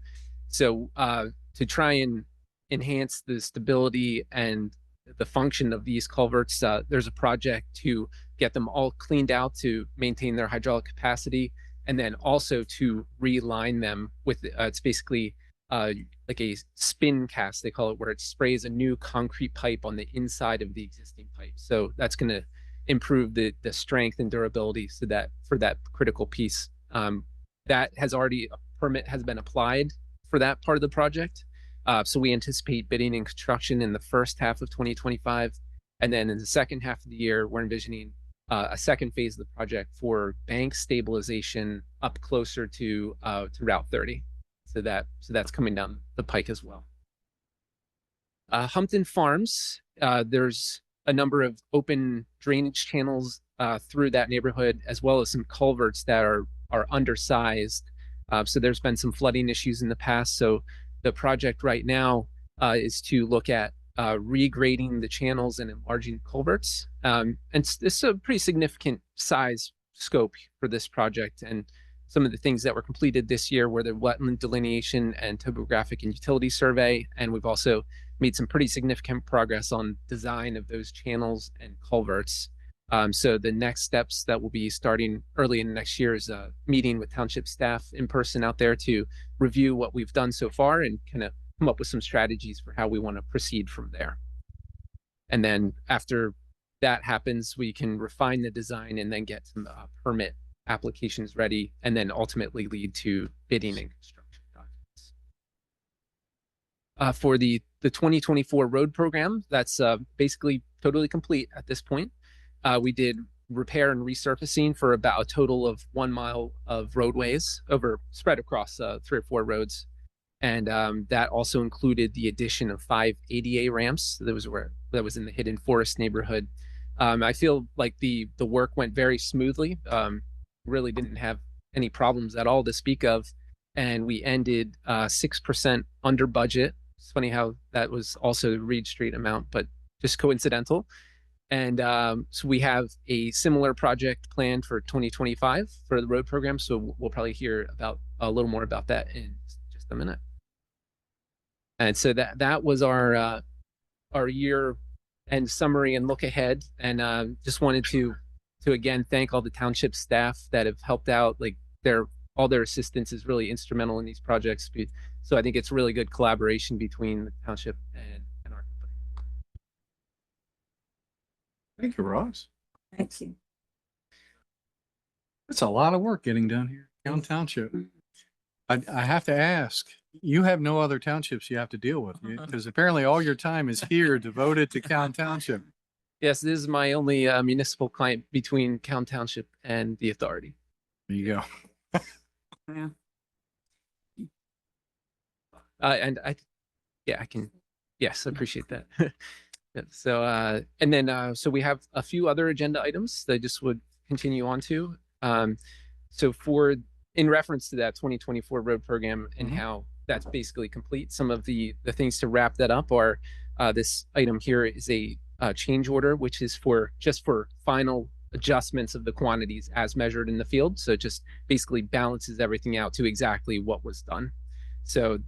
So to try and enhance the stability and the function of these culverts, there's a project to get them all cleaned out to maintain their hydraulic capacity, and then also to reline them with it's basically like a spin cast, they call it, where it sprays a new concrete pipe on the inside of the existing pipe. So that's going to improve the strength and durability, so that for that critical piece, that has already, a permit has been applied for that part of the project. So we anticipate bidding and construction in the first half of 2025. And then in the second half of the year, we're envisioning a second phase of the project for bank stabilization up closer to Route 30. So that's coming down the pike as well. Humpton Farms, there's a number of open drainage channels through that neighborhood, as well as some culverts that are undersized. So there's been some flooding issues in the past. So the project right now is to look at regrading the channels and enlarging culverts. And it's a pretty significant size scope for this project. And some of the things that were completed this year were the wetland delineation and topographic and utility survey. And we've also made some pretty significant progress on design of those channels and culverts. So the next steps that will be starting early in the next year is a meeting with township staff in person out there to review what we've done so far and kind of come up with some strategies for how we want to proceed from there. And then after that happens, we can refine the design and then get some permit applications ready, and then ultimately lead to bidding and construction documents. for the 2024 road program. That's basically totally complete at this point. We did repair and resurfacing for about a total of 1 mile of roadways spread across 3 or 4 roads. And that also included the addition of 5 ADA ramps. That was in the Hidden Forest neighborhood. I feel like the work went very smoothly. Really didn't have any problems at all to speak of. And we ended 6% under budget. It's funny how that was also the Reed Street amount, but just coincidental. And so we have a similar project planned for 2025 for the road program. So we'll probably hear about a little more about that in just a minute. And so that was our year end summary and look ahead. And just wanted to again thank all the township staff that have helped out. Like all their assistance is really instrumental in these projects. So I think it's really good collaboration between the township and our company. Thank you, Ross. Thank you. It's a lot of work getting done here, Young Township. I have to ask, you have no other townships you have to deal with, because apparently all your time is here devoted to Count Township. Yes, this is my only municipal client between Count Township and the authority. There you go. Yeah. And I can, yes, I appreciate that. Yeah, so, and then, so we have a few other agenda items that I just would continue on to. So in reference to that 2024 road program and how that's basically complete, some of the things to wrap that up are, this item here is a change order, which is just for final adjustments of the quantities as measured in the field. So it just basically balances everything out to exactly what was done. So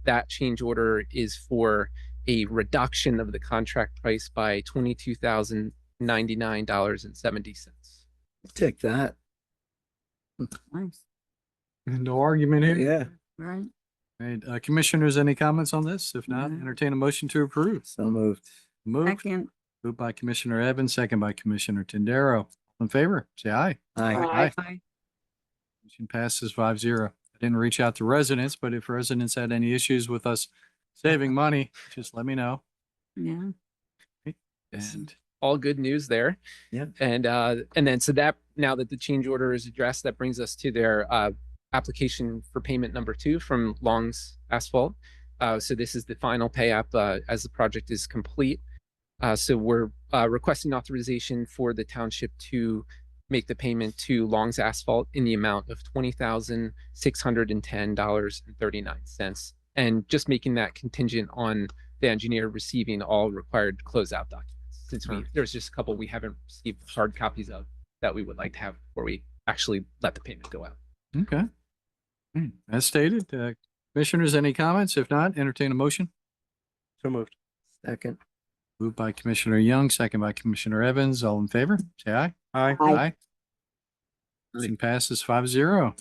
that change order is for a reduction of the contract price by $22,099.70. Take that. Nice. No argument here. Yeah. Right. Right. Commissioners, any comments on this? If not, entertain a motion to approve. So moved. Moved. Second. Moved by Commissioner Evans, second by Commissioner Tindaro. In favor, say aye. Aye. Aye. Motion passes 5-0. I didn't reach out to residents, but if residents had any issues with us saving money, just let me know. Yeah. And All good news there. Yeah. And then so that now that the change order is addressed, that brings us to their application for payment number 2 from Long's Asphalt. So this is the final pay app as the project is complete. So we're requesting authorization for the township to make the payment to Long's Asphalt in the amount of $20,610.39, and just making that contingent on the engineer receiving all required closeout documents. Since there's just a couple we haven't received hard copies of that we would like to have before we actually let the payment go out. okay. As stated, commissioners, any comments? If not, entertain a motion. So moved. Second. Moved by Commissioner Young, second by Commissioner Evans. All in favor, say aye. Aye. Aye. Motion passes 5-0.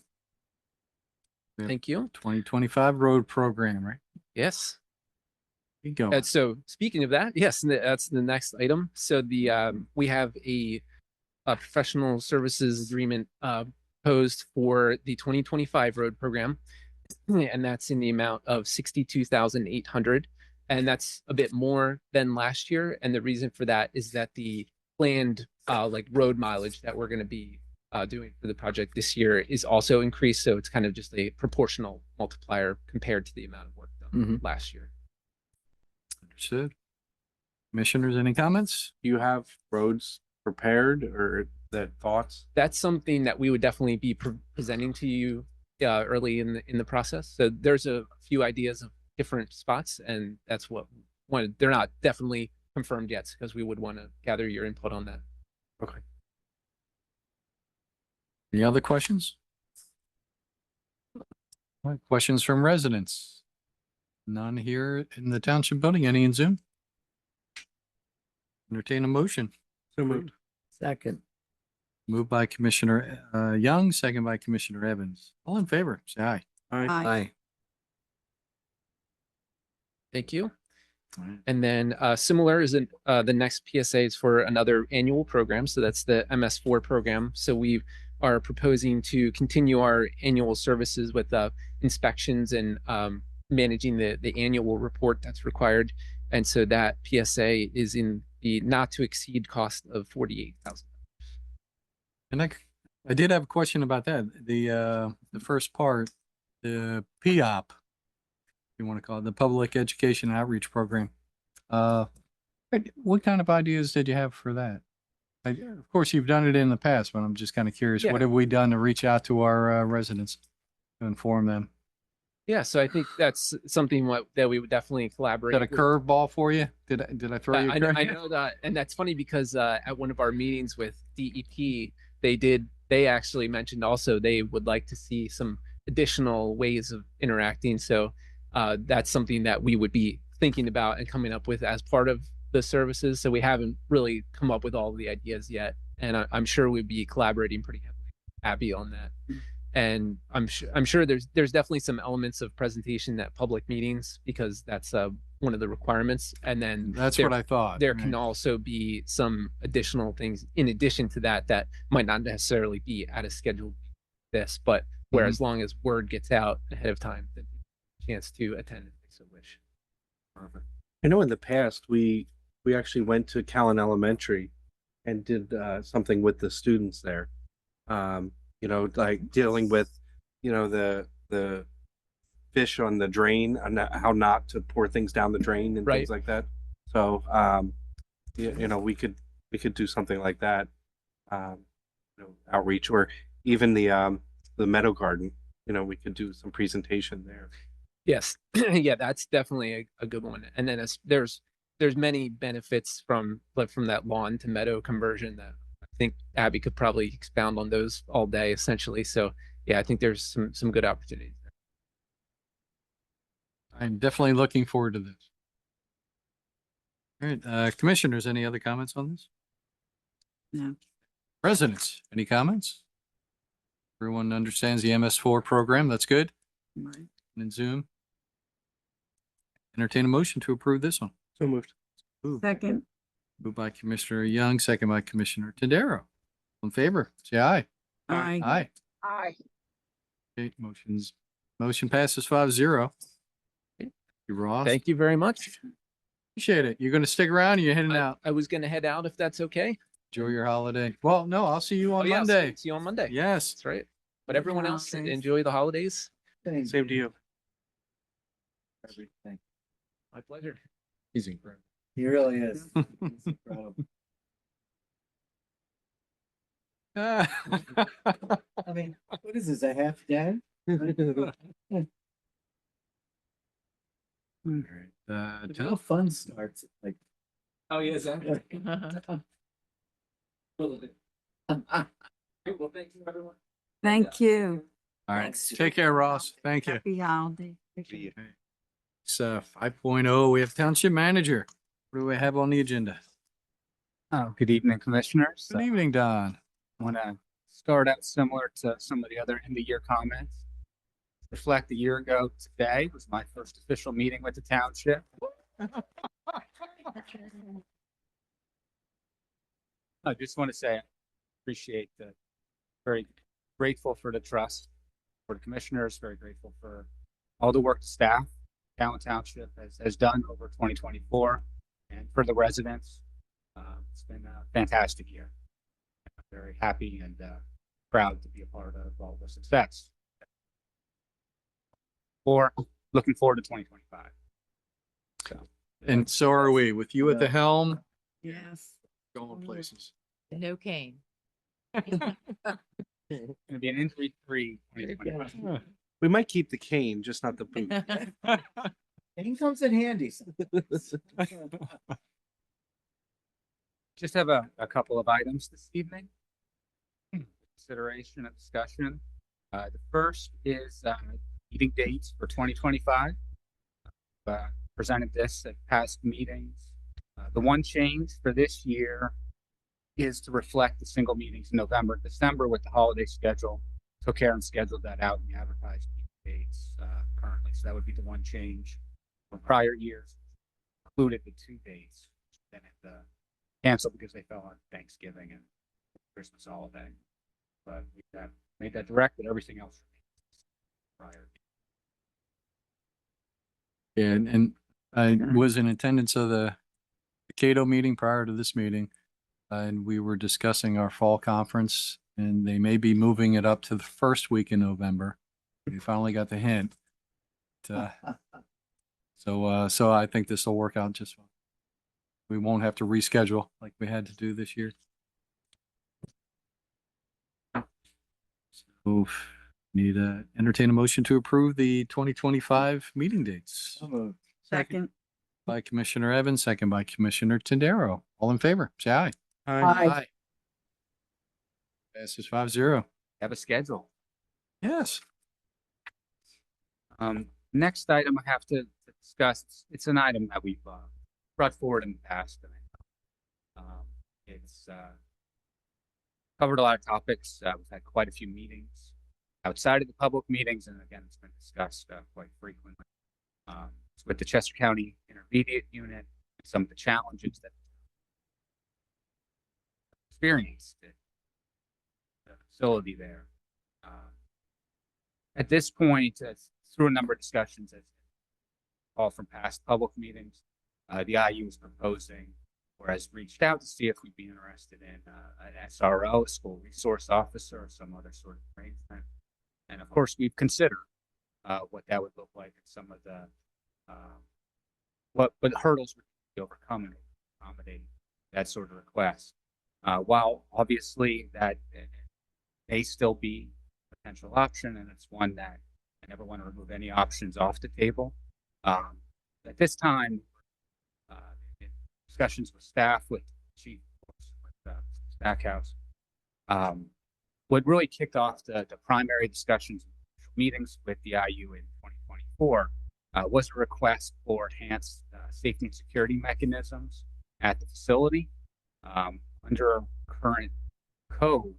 Thank you. 2025 road program, right? Yes. Here you go. And so speaking of that, yes, that's the next item. So we have a professional services agreement posed for the 2025 road program, and that's in the amount of $62,800, and that's a bit more than last year. And the reason for that is that the planned like road mileage that we're going to be doing for the project this year is also increased. So it's kind of just a proportional multiplier compared to the amount of work done last year. Understood. Commissioners, any comments? Do you have roads prepared or thoughts? That's something that we would definitely be presenting to you early in the process. So there's a few ideas of different spots, and that's what they're not definitely confirmed yet, because we would want to gather your input on that. Okay. Any other questions? All right, questions from residents? None here in the township building. Any in Zoom? Entertain a motion. So moved. Second. Moved by Commissioner Young, second by Commissioner Evans. All in favor, say aye. Aye. Thank you. All right. And then similar is the next PSA is for another annual program. So that's the MS4 program. So we are proposing to continue our annual services with inspections and managing the annual report that's required. And so that PSA is in the not to exceed cost of $48,000. And I did have a question about that. The first part, the POP, you want to call it, the Public Education Outreach Program. What kind of ideas did you have for that? Of course, you've done it in the past, but I'm just kind of curious. Yeah. What have we done to reach out to our residents to inform them? Yeah, so I think that's something that we would definitely Is collaborate. that a with. curveball for you? Did I throw you? I know that, and that's funny because at one of our meetings with DEP, they actually mentioned also they would like to see some additional ways of interacting. So that's something that we would be thinking about and coming up with as part of the services. So we haven't really come up with all of the ideas yet, and I'm sure we'd be collaborating pretty heavily, Abby, on that. And I'm sure there's definitely some elements of presentation at public meetings because that's one of the requirements. And then That's what I thought. there right. can also be some additional things in addition to that that might not necessarily be at a scheduled this, but where as long as word gets out ahead of time, then chance to attend if they so wish. Perfect. I know in the past, we actually went to Callan Elementary and did something with the students there. You know, like dealing with, you know, the fish on the drain and how not to pour things down the drain and Right. things like that. So, you know, we could do something like that, you know, outreach, or even the Meadow Garden. You know, we could do some presentation there. Yes, yeah, that's definitely a good one. And then there's many benefits from that lawn to meadow conversion that I think Abby could probably expound on those all day essentially. So yeah, I think there's some good opportunities there. I'm definitely looking forward to this. All right, commissioners, any other comments on this? No. Residents, any comments? Everyone understands the MS4 program. That's good. Right. And Zoom. Entertain a motion to approve this one. So moved. Second. Moved by Commissioner Young, second by Commissioner Tadero. All in favor, say aye. Aye. Aye. Aye. Okay, motion passes 5-0. Thank you, Ross. Thank you very much. Appreciate it. You're going to stick around or you're heading out? I was going to head out if that's okay. Enjoy your holiday. Well, no, I'll see you on Oh, yeah, Monday. see you on Monday. Yes. That's right. But everyone else, holidays. enjoy the holidays. Same to you. Everything. My pleasure. He's incredible. He really is. He's incredible. I mean, what is this, a half day? The real fun starts at like. Oh, yeah, exactly. Well, thank you, everyone. Thank you. All right. Thanks. Take care, Ross. Thank you. Happy holiday. It's 5.0. We have Township Manager. What do we have on the agenda? Good evening, Commissioners. Good evening, Don. Want to start out similar to some of the other end of year comments. Reflect a year ago today was my first official meeting with the township. I just want to say I appreciate very grateful for the trust for the commissioners, very grateful for all the work the staff, Callan Township has done over 2024, and for the residents. It's been a fantastic year. I'm very happy and proud to be a part of all the success. Or looking forward to 2025. So, And so are we. With you at the helm, Yes. going places. No cane. gonna be an injury-free 2025. We might keep the cane, just not the boot. Cane comes in handy. Just have a couple of items this evening. Consideration and discussion. The first is meeting dates for 2025. Presented this at past meetings. The one change for this year is to reflect the single meetings in November and December with the holiday schedule. So Karen scheduled that out and advertised dates currently. So that would be the one change. From prior years, included the 2 dates. Then it canceled because they fell on Thanksgiving and Christmas holiday. But we made that direct, but everything else remains prior. Yeah, and I was in attendance of the Cato meeting prior to this meeting. And we were discussing our fall conference, and they may be moving it up to the first week in November. We finally got the hint. So I think this will work out just fine. We won't have to reschedule like we had to do this year. So need to entertain a motion to approve the 2025 meeting dates. Second. By Commissioner Evans, second by Commissioner Tindaro. All in favor, say aye. Aye. Passes 5-0. Have a schedule. Yes. Next item I have to discuss, it's an item that we've brought forward in the past. It's covered a lot of topics. We've had quite a few meetings outside of the public meetings, and again, it's been discussed quite frequently. It's with the Chester County Intermediate Unit, some of the challenges that experienced at the facility there. At this point, through a number of discussions, as all from past public meetings, the IU is proposing or has reached out to see if we'd be interested in an SRO, a school resource officer, or some other sort of arrangement. And of course, we've considered what that would look like and some of the what hurdles would be overcome to accommodate that sort of request. While obviously that may still be a potential option, and it's one that I never want to remove any options off the table. At this time, in discussions with staff, with Chief, with Stackhouse, what really kicked off the primary discussions meetings with the IU in 2024 was a request for enhanced safety and security mechanisms at the facility. Under current code,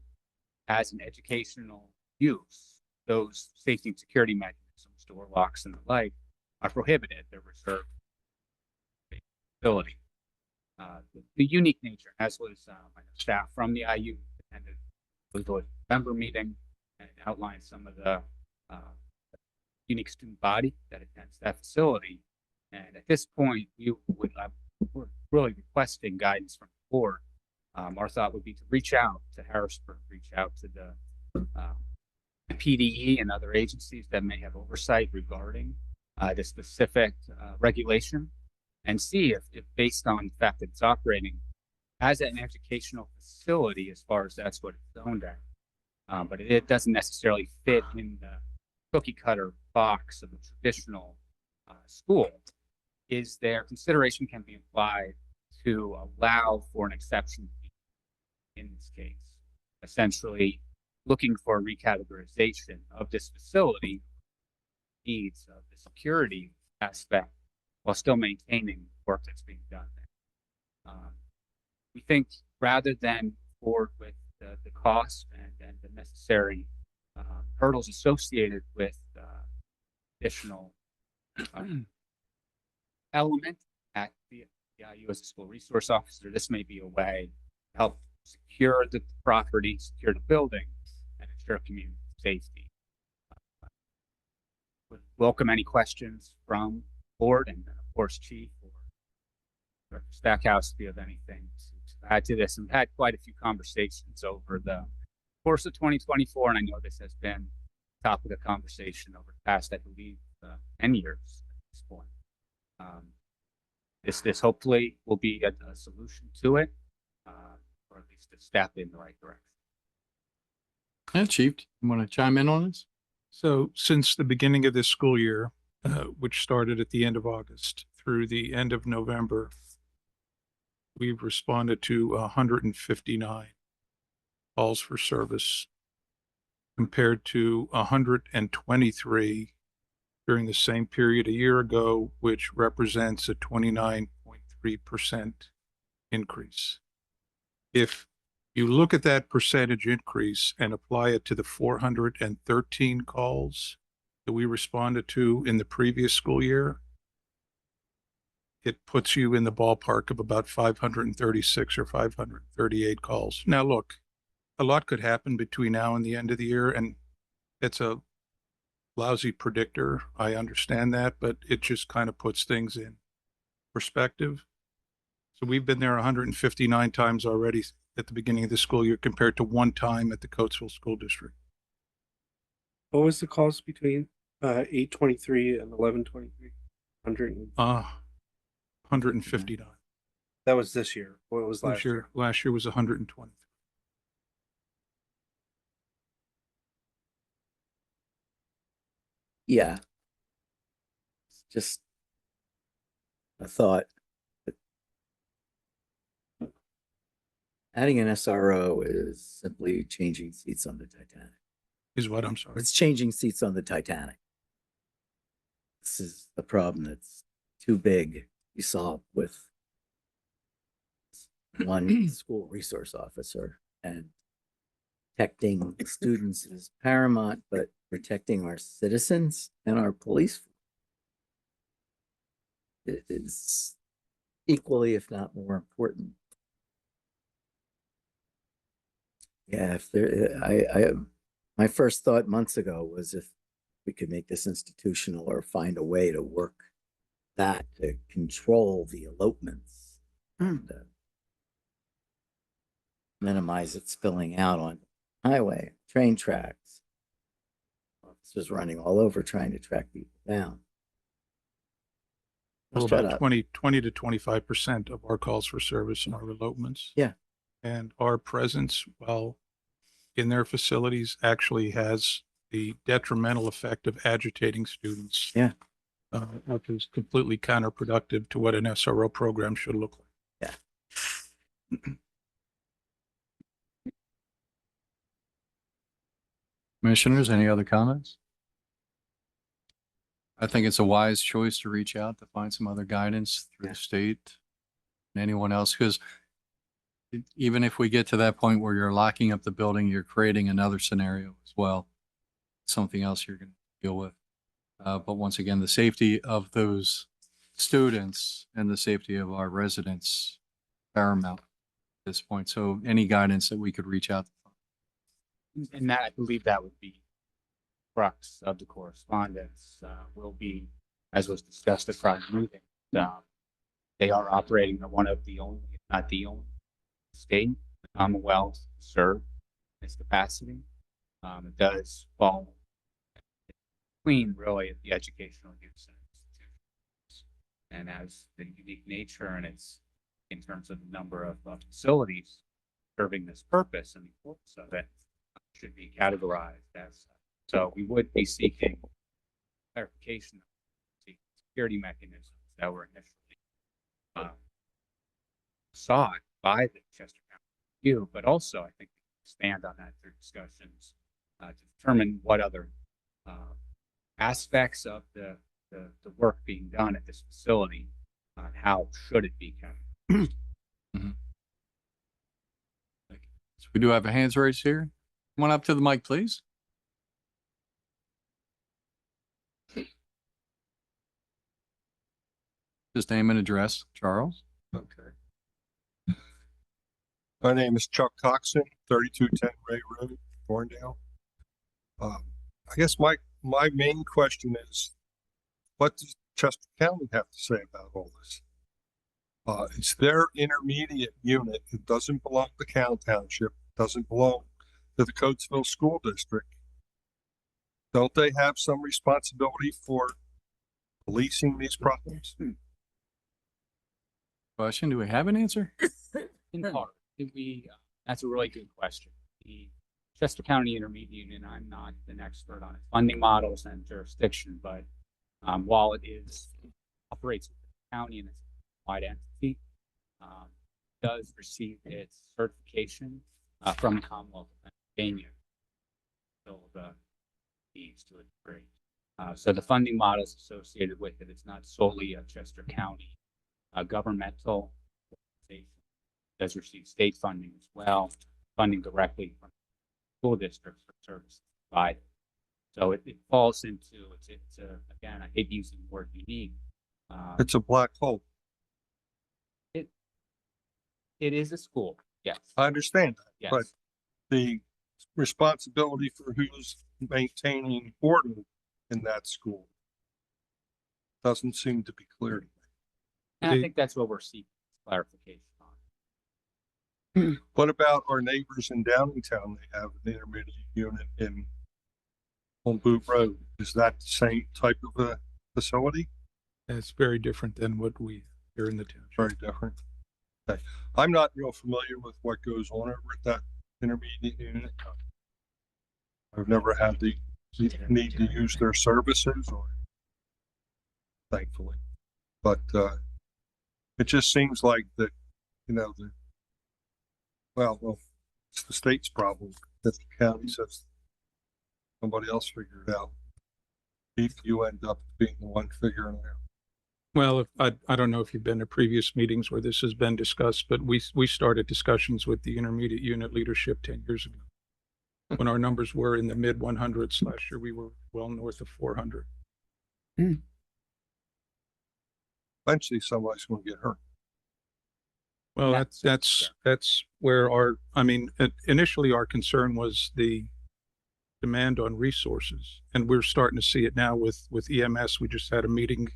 as an educational use, those safety and security mechanisms, door locks and the like, are prohibited. They're reserved for the facility. The unique nature, as was my staff from the IU attended the November meeting and outlined some of the unique student body that attends that facility. And at this point, we're really requesting guidance from the board. Our thought would be to reach out to Harrisburg, reach out to the PDE and other agencies that may have oversight regarding the specific regulation, and see if based on the fact that it's operating as an educational facility, as far as that's what it's zoned at, but it doesn't necessarily fit in the cookie cutter box of a traditional school, is there consideration can be applied to allow for an exception in this case, essentially looking for a recategorization of this facility needs of the security aspect while still maintaining the work that's being done there. We think rather than forward with the cost and the necessary hurdles associated with additional element at the IU as a school resource officer, this may be a way to help secure the property, secure the building, and ensure community safety. Would welcome any questions from board and of course Chief or Director Stackhouse if you have anything to add to this. And we've had quite a few conversations over the course of 2024, and I know this has been a topic of conversation over the past, I believe, 10 years at this point. This hopefully will be a solution to it, or at least a step in the right direction. Yeah, Chief, you want to chime in on this? So since the beginning of this school year, which started at the end of August through the end of November, we've responded to 159 calls for service compared to 123 during the same period a year ago, which represents a 29.3% increase. If you look at that percentage increase and apply it to the 413 calls that we responded to in the previous school year, it puts you in the ballpark of about 536 or 538 calls. Now, look, a lot could happen between now and the end of the year, and it's a lousy predictor. I understand that, but it just kind of puts things in perspective. So we've been there 159 times already at the beginning of the school year compared to one time at the Coatesville School District. What was the cost between 823 and 1123? 159. That was this year. What was Last year was 120. Yeah. It's just a thought. But adding an SRO is simply changing seats on the Titanic. Is what? I'm sorry. It's changing seats on the Titanic. This is a problem that's too big to be solved with one school resource officer, and protecting students is paramount, but protecting our citizens and our police is equally, if not more important. Yeah, if there, my first thought months ago was if we could make this institutional or find a way to work that to control the elopements and minimize it spilling out on highway, train tracks. Officers running all over trying to track people down. Well, Shut about up. 20 to 25% of our calls for service are elopements. Yeah. And our presence, while in their facilities, actually has the detrimental effect of agitating students. Yeah. Which is completely counterproductive to what an SRO program should look like. Yeah. Commissioners, any other comments? I think it's a wise choice to reach out to find some other guidance through the state and anyone else, because even if we get to that point where you're locking up the building, you're creating another scenario as well. Something else you're going to deal with. But once again, the safety of those students and the safety of our residents paramount at this point. So any guidance that we could reach out. And that, I believe that would be crux of the correspondence, will be, as was discussed at Friday meeting, they are operating one of the only, if not the only, state, the Commonwealth, serve its capacity. It does fall between really the educational use and institutions, and as the unique nature and its in terms of the number of facilities serving this purpose and the importance of it should be categorized as such. So we would be seeking clarification of the security mechanisms that were initially sought by the Chester County Review, but also I think we can expand on that through discussions to determine what other aspects of the work being done at this facility, how should it be categorized. So we do have a hands raised here. Come on up to the mic, please. Just name and address, Charles. Okay. My name is Chuck Coxon, 3210 Ray Road, Thorndale. I guess my main question is, what does Chester County have to say about all this? It's their intermediate unit. It doesn't belong to Cowan Township, doesn't belong to the Coatesville School District. Don't they have some responsibility for policing these problems? Question, do we have an answer? In part, that's a really good question. The Chester County Intermediate Union, I'm not an expert on its funding models and jurisdiction, but while it operates with the county and it's a wide entity, does receive its certification from the Commonwealth of Pennsylvania. So the needs to a degree. So the funding models associated with it, it's not solely a Chester County governmental organization. It does receive state funding as well, funding directly from school districts for services provided. So it falls into, it's again, I hate using the word unique. It's a black hole. It is a school, yes. I understand that, Yes. but the responsibility for who's maintaining order in that school? Doesn't seem to be clear to me. And I think that's what we're seeking clarification on. What about our neighbors in Downingtown? They have an intermediate unit on Boot Road. Is that the same type of a facility? It's very different than what we here in the township. Very different. Okay. I'm not real familiar with what goes on over at that intermediate unit. I've never had the need to use their services, or thankfully, but it just seems like that, well, it's the state's problem. That the county says somebody else figure it out. You end up being the one figuring it out. Well, I don't know if you've been to previous meetings where this has been discussed, but we started discussions with the intermediate unit leadership 10 years ago. When our numbers were in the mid 100s last year, we were well north of 400. Eventually somebody's going to get hurt. Well, that's where initially our concern was the demand on resources, and we're starting to see it now with EMS. We just had a meeting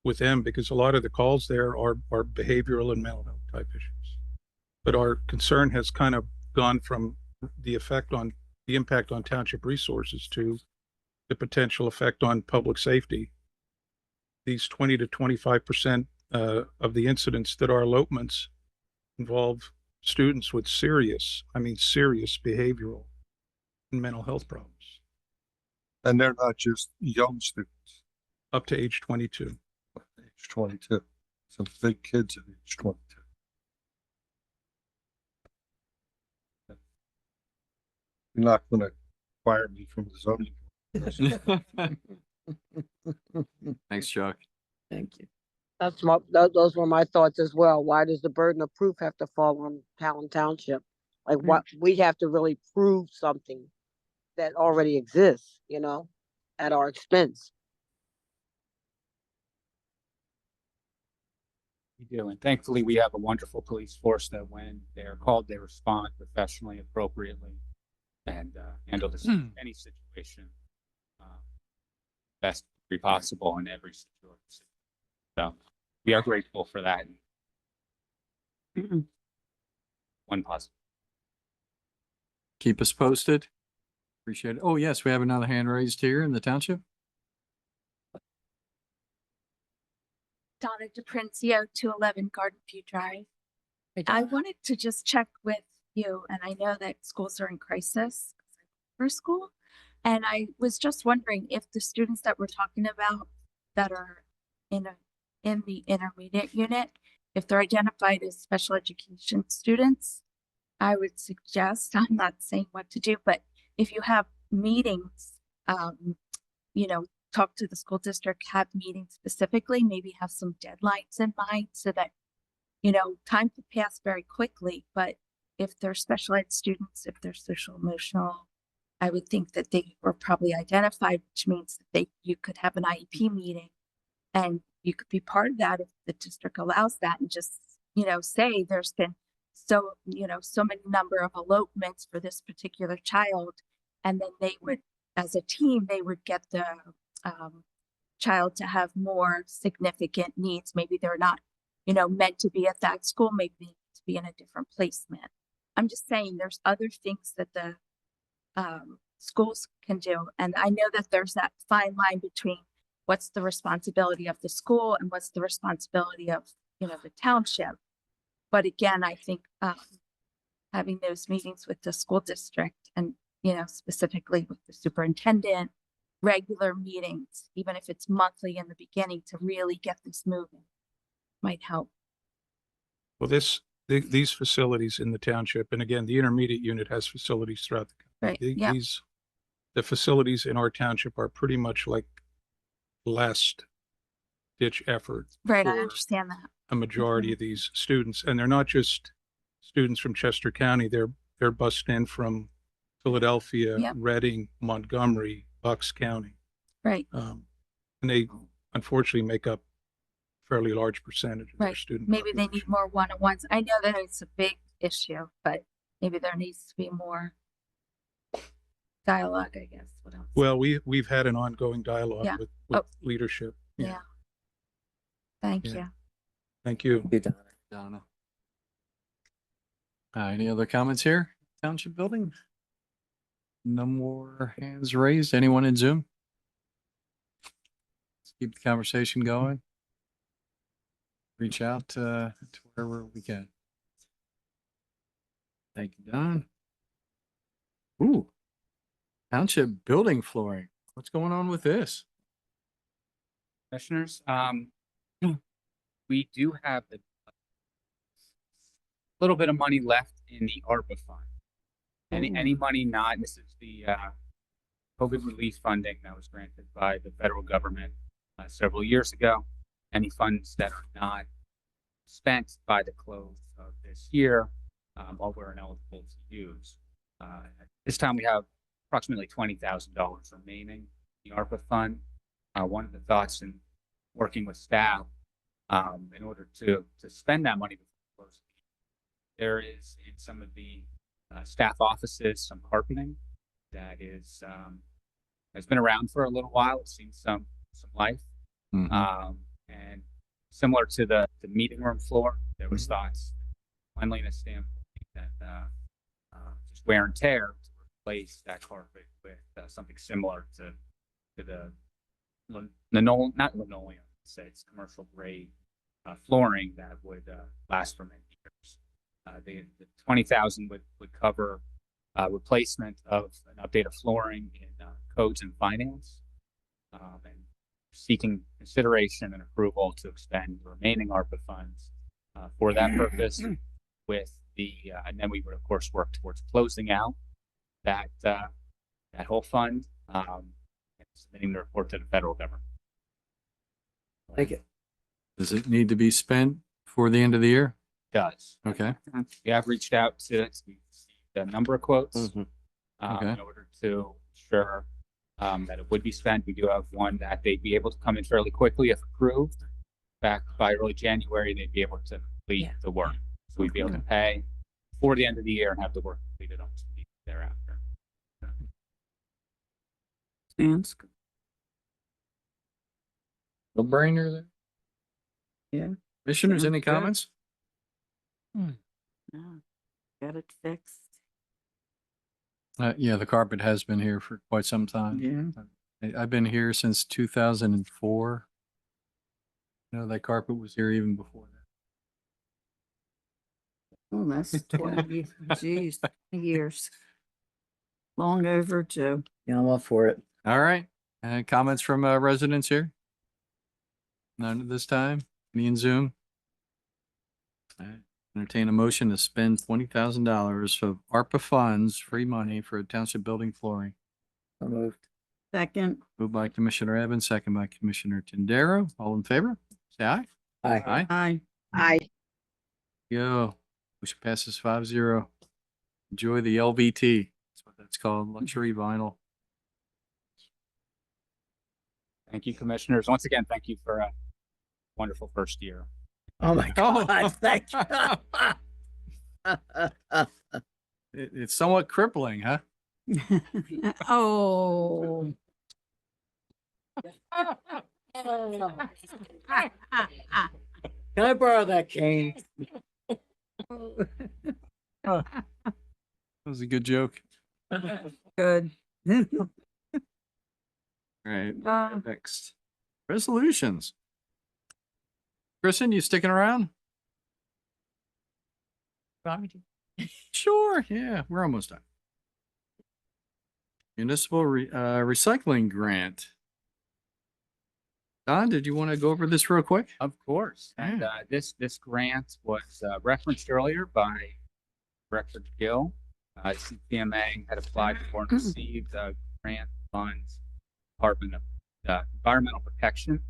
with them because a lot of the calls there are behavioral and mental health type issues. But our concern has kind of gone from the impact on township resources to the potential effect on public safety. These 20 to 25% of the incidents that are elopements involve students with serious behavioral and mental health problems. And they're not just young students. Up to age 22. Up to age 22. Some big kids at age 22. You're not going to fire me from the zoning. Thanks, Chuck. Thank you. Those were my thoughts as well. Why does the burden of proof have to fall on Talon Township? Like, what we have to really prove something that already exists, at our expense. We do, and thankfully we have a wonderful police force that when they're called, they respond professionally, appropriately, and handle this any situation best be possible in every situation. So we are grateful for that. One positive. Keep us posted. Appreciate it. Oh, yes, we have another hand raised here in the township. Donna DePrinzio, 211 Garden View Drive. I wanted to just check with you, and I know that schools are in crisis for school, and I was just wondering if the students that we're talking about that are in the intermediate unit, if they're identified as special education students, I would suggest, I'm not saying what to do, but if you have meetings, talk to the school district, have meetings specifically, maybe have some deadlines in mind so that, time could pass very quickly. But if they're special ed students, if they're social emotional, I would think that they were probably identified, which means that you could have an IEP meeting and you could be part of that if the district allows that, and just, say there's been so many number of elopements for this particular child. And then they would, as a team, they would get the child to have more significant needs. Maybe they're not, meant to be at that school. Maybe they need to be in a different placement. I'm just saying there's other things that the schools can do. And I know that there's that fine line between what's the responsibility of the school and what's the responsibility of, the township. But again, I think having those meetings with the school district and, specifically with the superintendent, regular meetings, even if it's monthly in the beginning, to really get this moving might help. Well, these facilities in the township, and again, the intermediate unit has facilities throughout the country. Right. The facilities in our township are pretty much like last ditch effort. Right. I for understand that. a majority of these students, and they're not just students from Chester County. They're bussed in from Philadelphia, Yep. Reading, Montgomery, Bucks County. Right. And they unfortunately make up a fairly large percentage of their Right. student Maybe they need more one-on-ones. I know that it's a big issue, but maybe there needs to be more dialogue, I guess. What else? Well, we've had an ongoing dialogue Yeah. with leadership. Yeah. Thank Yeah. you. Thank you. Donna. Any other comments here? Township building? No more hands raised. Anyone in Zoom? Let's keep the conversation going. Reach out to wherever we can. Thank you, Don. Ooh. Township building flooring. What's going on with this? Commissioners, we do have a little bit of money left in the ARPA fund. Any money not, this is the COVID relief funding that was granted by the federal government several years ago. Any funds that are not spent by the close of this year, all we're ineligible to use. At this time, we have approximately $20,000 remaining in the ARPA fund. One of the thoughts in working with staff, in order to spend that money before the close of the year, there is in some of the staff offices some carpeting that is has been around for a little while. It's seen some life, and similar to the meeting room floor, there was thoughts, cleanliness standpoint, that just wear and tear to replace that carpet with something similar to the linoleum, not linoleum, say it's commercial grade flooring that would last for many years. The 20,000 would cover replacement of an update of flooring in codes and finance, and seeking consideration and approval to expend the remaining ARPA funds for that purpose. With the and then we would of course work towards closing out that whole fund, and submitting the report to the federal government. Take it. Does it need to be spent before the end of the year? Does. Okay. We have reached out to the number of quotes Okay. in order to ensure that it would be spent. We do have one that they'd be able to come in fairly quickly if approved. Back by early January, they'd be able to complete the work. So we'd be able to pay before the end of the year and have the work completed almost immediately thereafter. Sounds good. No brainer there. Yeah. Commissioners, any Sounds good. comments? No, got it fixed. Yeah, the carpet has been here for quite some time. Yeah. I've been here since 2004. No, that carpet was here even before that. Oh, that's 20, geez, 20 years. Long overdue. Yeah, I'm up for it. All right. Comments from residents here? None at this time? Me and Zoom? All right. Entertain a motion to spend $20,000 of ARPA funds, free money for township building flooring. So moved. Second. Moved by Commissioner Evans, second by Commissioner Tindaro. All in favor? Say aye. Aye. Aye. Aye. Aye. Go. Motion passes 5-0. Enjoy the LVT. That's what that's called, luxury vinyl. Thank you, commissioners. Once again, thank you for a wonderful first year. Oh my God, thank you. It's somewhat crippling, huh? Oh. Can I borrow that cane? That was a good joke. Good. All right, next. Resolutions. Kristen, you sticking around? Sure, yeah, we're almost done. Municipal recycling grant. Don, did you want to go over this real quick? Of course. And this grant was referenced earlier by Director Gill. CPMA had applied for and received grant funds, Department of Environmental Protection,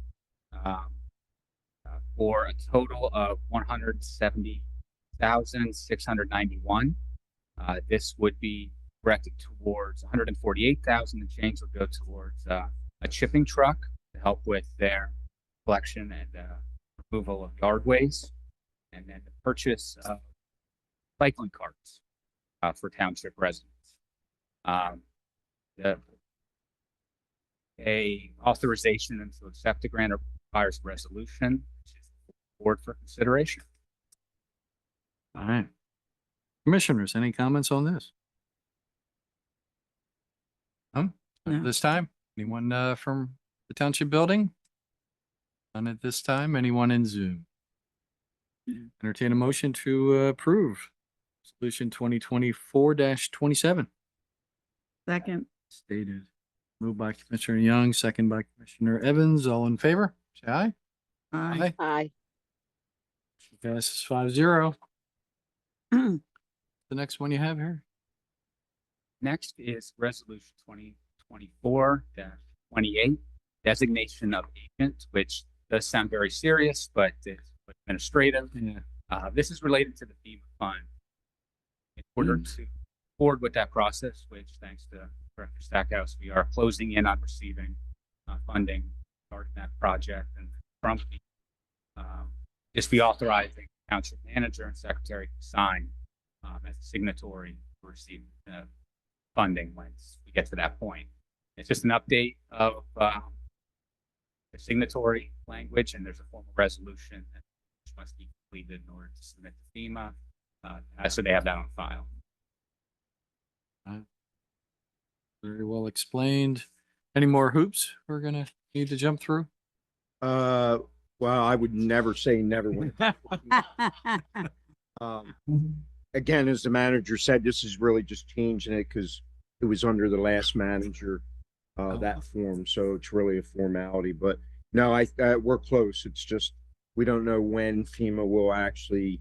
for a total of $170,691. This would be directed towards 148,000 and change would go towards a chipping truck to help with their collection and removal of yard waste, and then the purchase of cycling carts for township residents. a authorization and to accept the grant requires a resolution, which is board for consideration. All right. Commissioners, any comments on this? Not at this time? Anyone from the township building? None at this time. Anyone in Zoom? Entertain a motion to approve Resolution 2024-27. Second. Stated. Moved by Commissioner Young, second by Commissioner Evans. All in favor? Say aye. Aye. Aye. Passes 5-0. The next one you have here? Next is resolution 2024-28, designation of agent, which does sound very serious, but it's administrative. Yeah. This is related to the FEMA fund. In order to forward with that process, which thanks to Director Stackhouse, we are closing in on receiving funding regarding that project, and from just be authorizing the township manager and secretary to sign as a signatory to receive funding once we get to that point. It's just an update of the signatory language, and there's a formal resolution that must be completed in order to submit to FEMA, so they have that on file. Very well explained. Any more hoops we're gonna need to jump through? Well, I would never say never. Again, as the manager said, this is really just changing it because it was under the last manager, that form. So it's really a formality, but no, we're close. It's just, we don't know when FEMA will actually,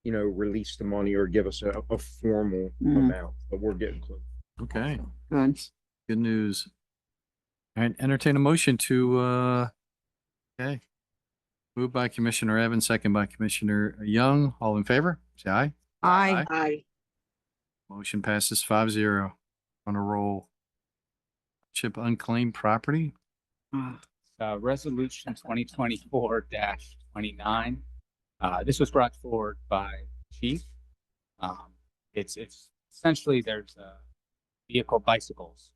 release the money or give us a formal amount, but we're getting close. Okay. Good. Good news. All right, entertain a motion to, okay. Moved by Commissioner Evans, second by Commissioner Young. All in favor? Say aye. Aye. Aye. Motion passes 5-0 on a roll. Chip unclaimed property. Resolution 2024-29. This was brought forward by Chief. It's essentially there's bicycles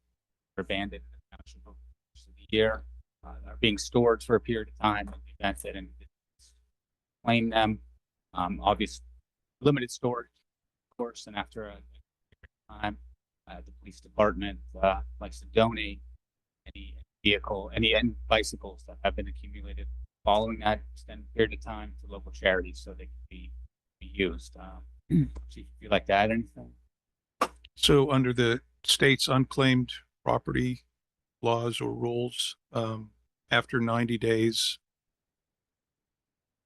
are abandoned in the township over the course of the year. Are being stored for a period of time in the event that anyone claim them. Obviously, limited storage, of course, and after a time, the police department likes to donate any bicycles that have been accumulated following that extended period of time to local charities so they can be used. Chief, if you'd like to add anything? So under the state's unclaimed property laws or rules, after 90 days,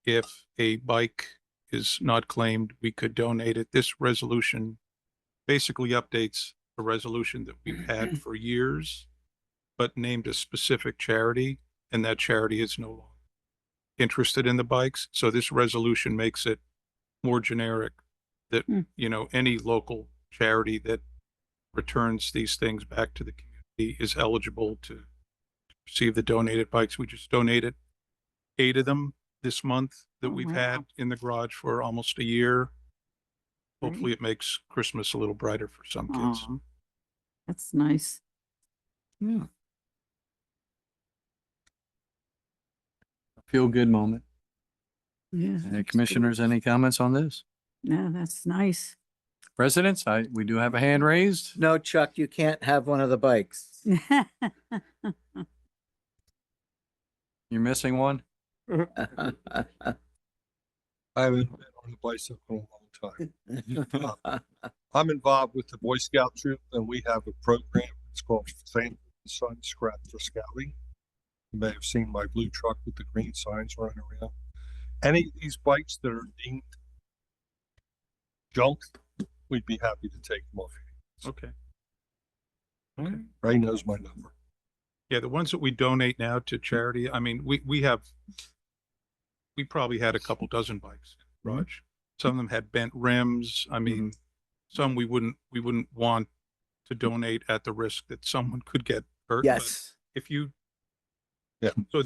if a bike is not claimed, we could donate it. This resolution basically updates a resolution that we've had for years, but named a specific charity, and that charity is no longer interested in the bikes. So this resolution makes it more generic that, any local charity that returns these things back to the community is eligible to receive the donated bikes. We just donated 8 of them this month that we've had in the garage for almost a year. Hopefully it makes Christmas a little brighter for some kids. Aw, that's nice. Yeah. Feel good moment. Yeah. Commissioners, any comments on this? Yeah, that's nice. Residents, we do have a hand raised. No, Chuck, you can't have one of the bikes. You're missing one? I haven't been on a bicycle in a long time. I'm involved with the Boy Scout troop, and we have a program. It's called Sanford & Son Scrap for Scouting. You may have seen my blue truck with the green signs running around. Any of these bikes that are deemed junk, we'd be happy to take them off. Okay. Ray knows my number. Yeah, the ones that we donate now to charity, I mean, we probably had a couple dozen bikes in the garage. Some of them had bent rims. I mean, some we wouldn't want to donate at the risk that someone could get hurt. Yes. But if you, yeah. So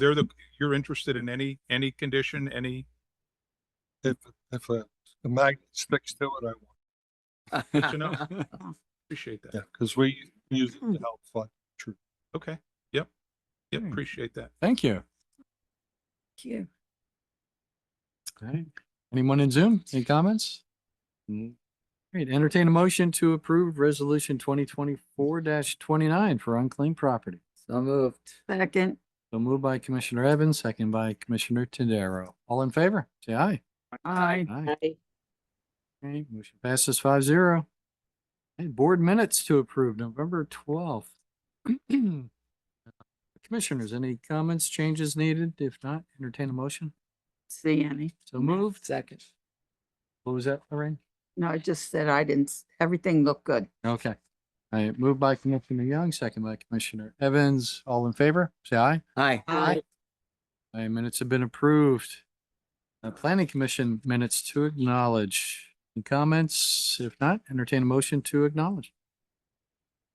you're interested in any condition, any. If the magnet sticks to it, I want. Good to know. Appreciate that. Yeah, because we use it to help fund troops. Okay. Yep. Yep. Appreciate that. Thank you. Thank you. Okay. Anyone in Zoom? Any comments? Great. Entertain a motion to approve resolution 2024-29 for unclaimed property. So moved. Second. So moved by Commissioner Evans, second by Commissioner Tadero. All in favor, say aye. Aye. Aye. Okay, motion passes 5-0. Okay, board minutes to approve, November 12th. Commissioners, any comments, changes needed? If not, entertain a motion. See any? So moved. Second. What was that, Lorraine? No, I just said I didn't, everything looked good. Okay. All right, moved by Commissioner Young, second by Commissioner Evans. All in favor, say aye. Aye. Aye. Aye, minutes have been approved. Planning Commission minutes to acknowledge. Any comments? If not, entertain a motion to acknowledge.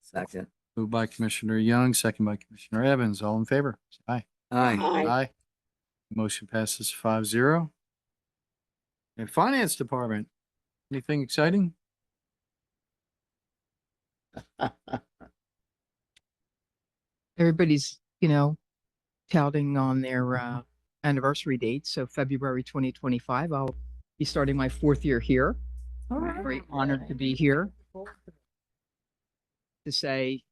Second. Moved by Commissioner Young, second by Commissioner Evans. All in favor, say aye. Aye. Aye. Motion passes 5-0. And Finance Department, anything exciting? Everybody's, touting on their anniversary date. So February 2025, I'll be starting my 4th year here. All I'm very honored to be here to say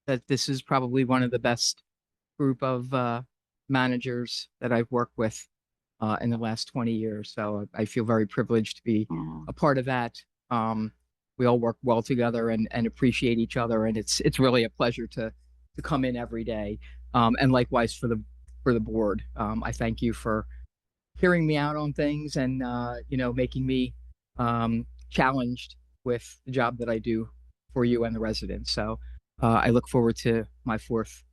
that this is probably one of the best group of managers that I've worked with in the last 20 years. So I feel very privileged to be a part of that. We all work well together and appreciate each other, and it's really a pleasure to come in every day. And likewise for the board. I thank you for hearing me out on things and making me challenged with the job that I do for you and the residents. So I look forward to my fourth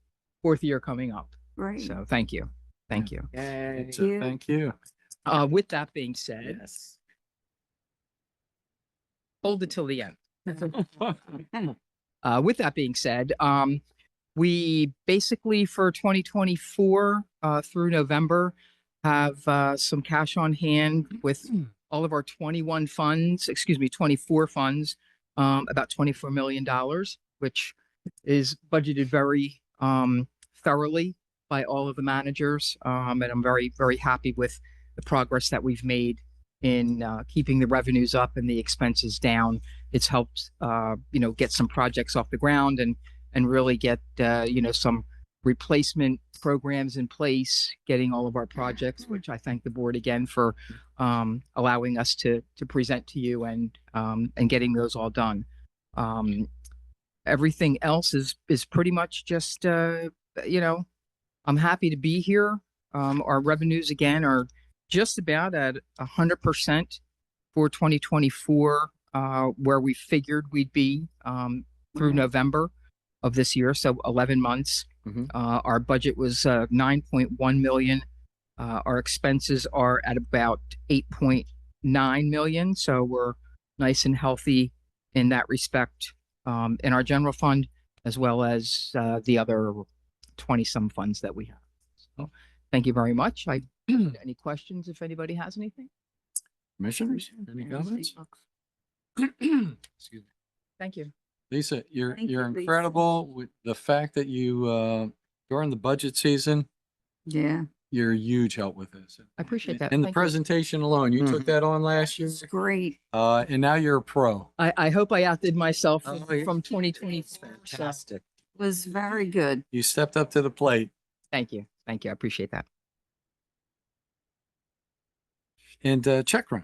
year coming up. Right. So thank you. Thank you. Yay. Thank you. With that being said, Yes. hold it till the end. With that being said, we basically for 2024 through November have some cash on hand with all of our 24 funds, about $24 million, which is budgeted very thoroughly by all of the managers. And I'm very, very happy with the progress that we've made in keeping the revenues up and the expenses down. It's helped, get some projects off the ground and really get, some replacement programs in place, getting all of our projects, which I thank the board again for allowing us to present to you and getting those all done. Everything else is pretty much just, I'm happy to be here. Our revenues again are just about at 100% for 2024, where we figured we'd be through November of this year, so 11 months. Our budget was 9.1 million. Our expenses are at about 8.9 million, so we're nice and healthy in that respect, in our general fund, as well as the other 20-some funds that we have. So thank you very much. Any questions if anybody has anything? Commissioners, any comments? Excuse me. Thank you. Lisa, you're Thank you, Lisa. incredible with the fact that you, during the budget season, Yeah. you're a huge help with this. I appreciate that. And the Thank you. presentation alone, you took that on last year, It's great. and now you're a pro. I hope I outdid myself Oh, from 2020. Fantastic. Was very good. You stepped up to the plate. Thank you. Thank you. I appreciate that. And check run.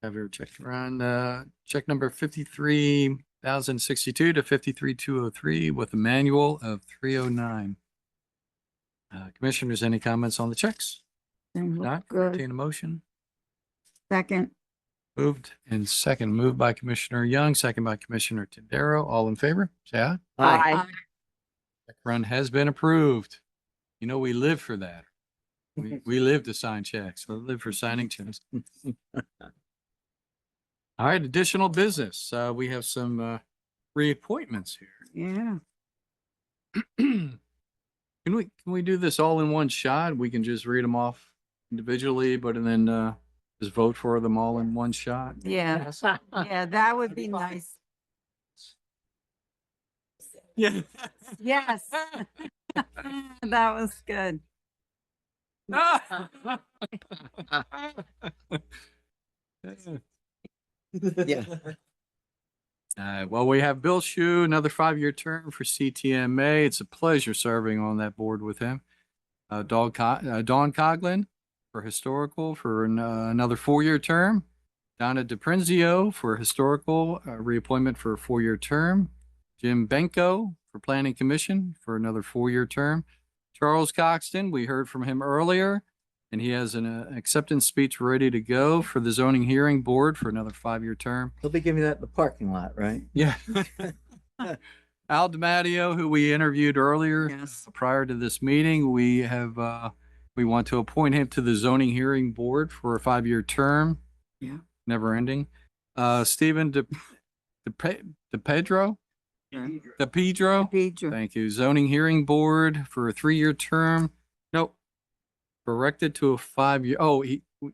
Have your check run, check number 53,062 to 53,203 with a manual of 309. Commissioners, any comments on the checks? They look Not, good. entertain a motion. Second. Moved and second, moved by Commissioner Young, second by Commissioner Tadero. All in favor, say aye. Aye. Check run has been approved. We live for that. We live to sign checks. We live for signing checks. All right, additional business. We have some reappointments here. Yeah. Can we do this all in one shot? We can just read them off individually, but then just vote for them all in one shot. Yeah. Yeah, that would be nice. Yeah. Yes. That was good. Yeah. Well, we have Bill Shu, another 5-year term for CTMA. It's a pleasure serving on that board with him. Dawn Coglin for historical for another 4-year term. Donna DePrinzio for historical, reappointment for a 4-year term. Jim Benko for planning commission for another 4-year term. Charles Coxton, we heard from him earlier, and he has an acceptance speech ready to go for the zoning hearing board for another 5-year term. He'll be giving that in the parking lot, right? Yeah. Al DiMatteo, who we interviewed earlier Yes. prior to this meeting, we want to appoint him to the zoning hearing board for a 5-year term. Yeah. Never ending. Stephen DePedro. Pedro. Thank you. Zoning hearing board for a 3-year term. Nope. Corrected to a 5-year. Oh,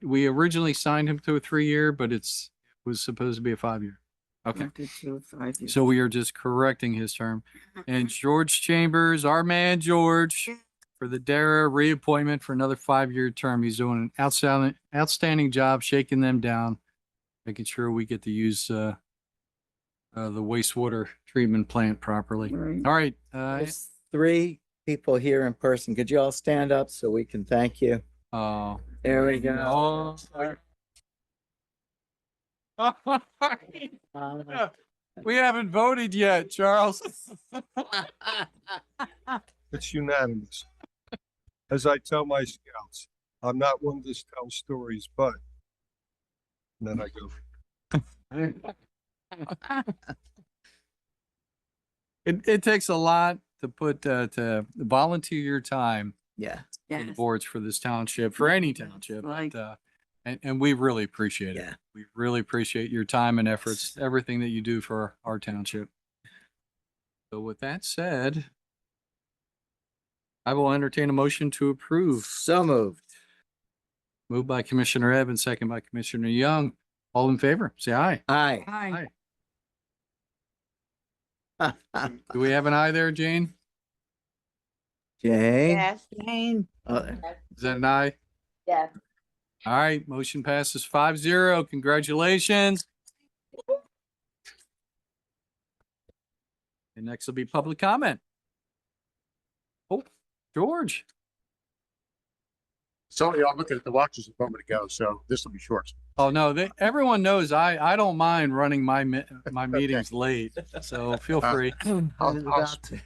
we originally signed him to a 3-year, but it was supposed to be a 5-year. Okay. So we are just correcting his term. And George Chambers, our man George, for the DARA reappointment for another 5-year term. He's doing an outstanding job shaking them down, making sure we get to use the wastewater treatment plant properly. Right. All right. There's 3 people here in person. Could you all stand up so we can thank you? Oh, There we go. we haven't voted yet, Charles. It's unanimous. As I tell my scouts, I'm not one to tell stories, but, and then I go. It takes a lot to put to volunteer your time Yeah. for the Yes. boards for this township, for any township. Like- But, and we really appreciate it. Yeah. We really appreciate your time and efforts, everything that you do for our township. So with that said, I will entertain a motion to approve. So moved. Moved by Commissioner Evans, second by Commissioner Young. All in favor, say aye. Aye. Hi. Do we have an aye there, Jane? Jane? Jane. Is that an aye? Yes. All right, motion passes 5-0. Congratulations. And next will be public comment. Oh, George. Sorry, I'm looking at the watches a moment ago, so this will be short. Oh, no, everyone knows I don't mind running my meetings late, so feel free.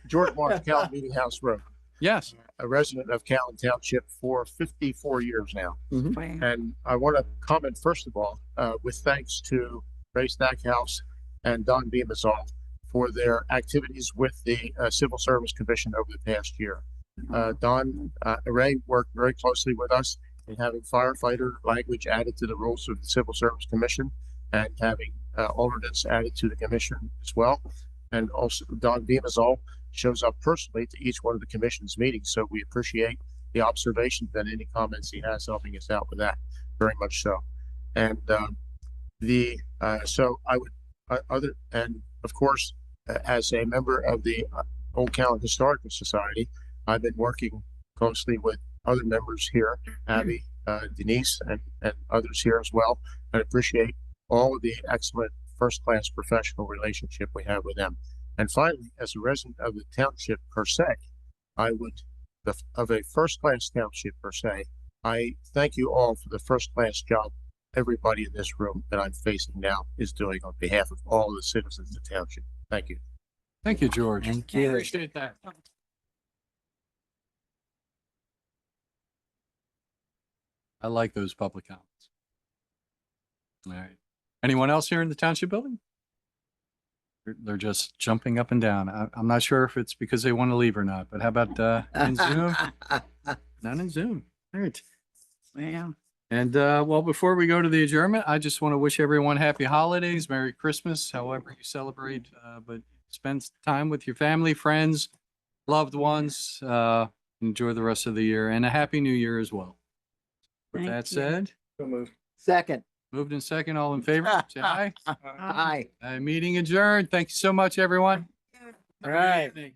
George Marsh, Callan Meeting House Road. Yes. A resident of Callan Township for 54 years now. Wow. And I want to comment, first of all, with thanks to Ray Stackhouse and Don Beamazol for their activities with the Civil Service Commission over the past year. Ray worked very closely with us in having firefighter language added to the rules of the Civil Service Commission and having alternates added to the commission as well. And also Don Beamazol shows up personally to each one of the commission's meetings. So we appreciate the observations and any comments he has helping us out with that very much so. And so I would and of course, as a member of the Old Callan Historical Society, I've been working closely with other members here, Abby, Denise, and others here as well. I appreciate all of the excellent first-class professional relationship we have with them. And finally, as a resident of the township per se, of a first-class township per se, I thank you all for the first-class job everybody in this room that I'm facing now is doing on behalf of all the citizens of the township. Thank you. Thank you, George. Thank you. Appreciate that. I like those public comments. All right. Anyone else here in the township building? They're just jumping up and down. I'm not sure if it's because they want to leave or not, but how about in Zoom? Not in Zoom. All right. Wow. And well, before we go to the adjournment, I just want to wish everyone happy holidays, Merry Christmas, however you celebrate, but spend time with your family, friends, loved ones. Enjoy the rest of the year and a happy new year as well. With Thank that you. said, Second. moved in second, all in favor, say aye. Aye. Meeting adjourned. Thank you so much, everyone. All right.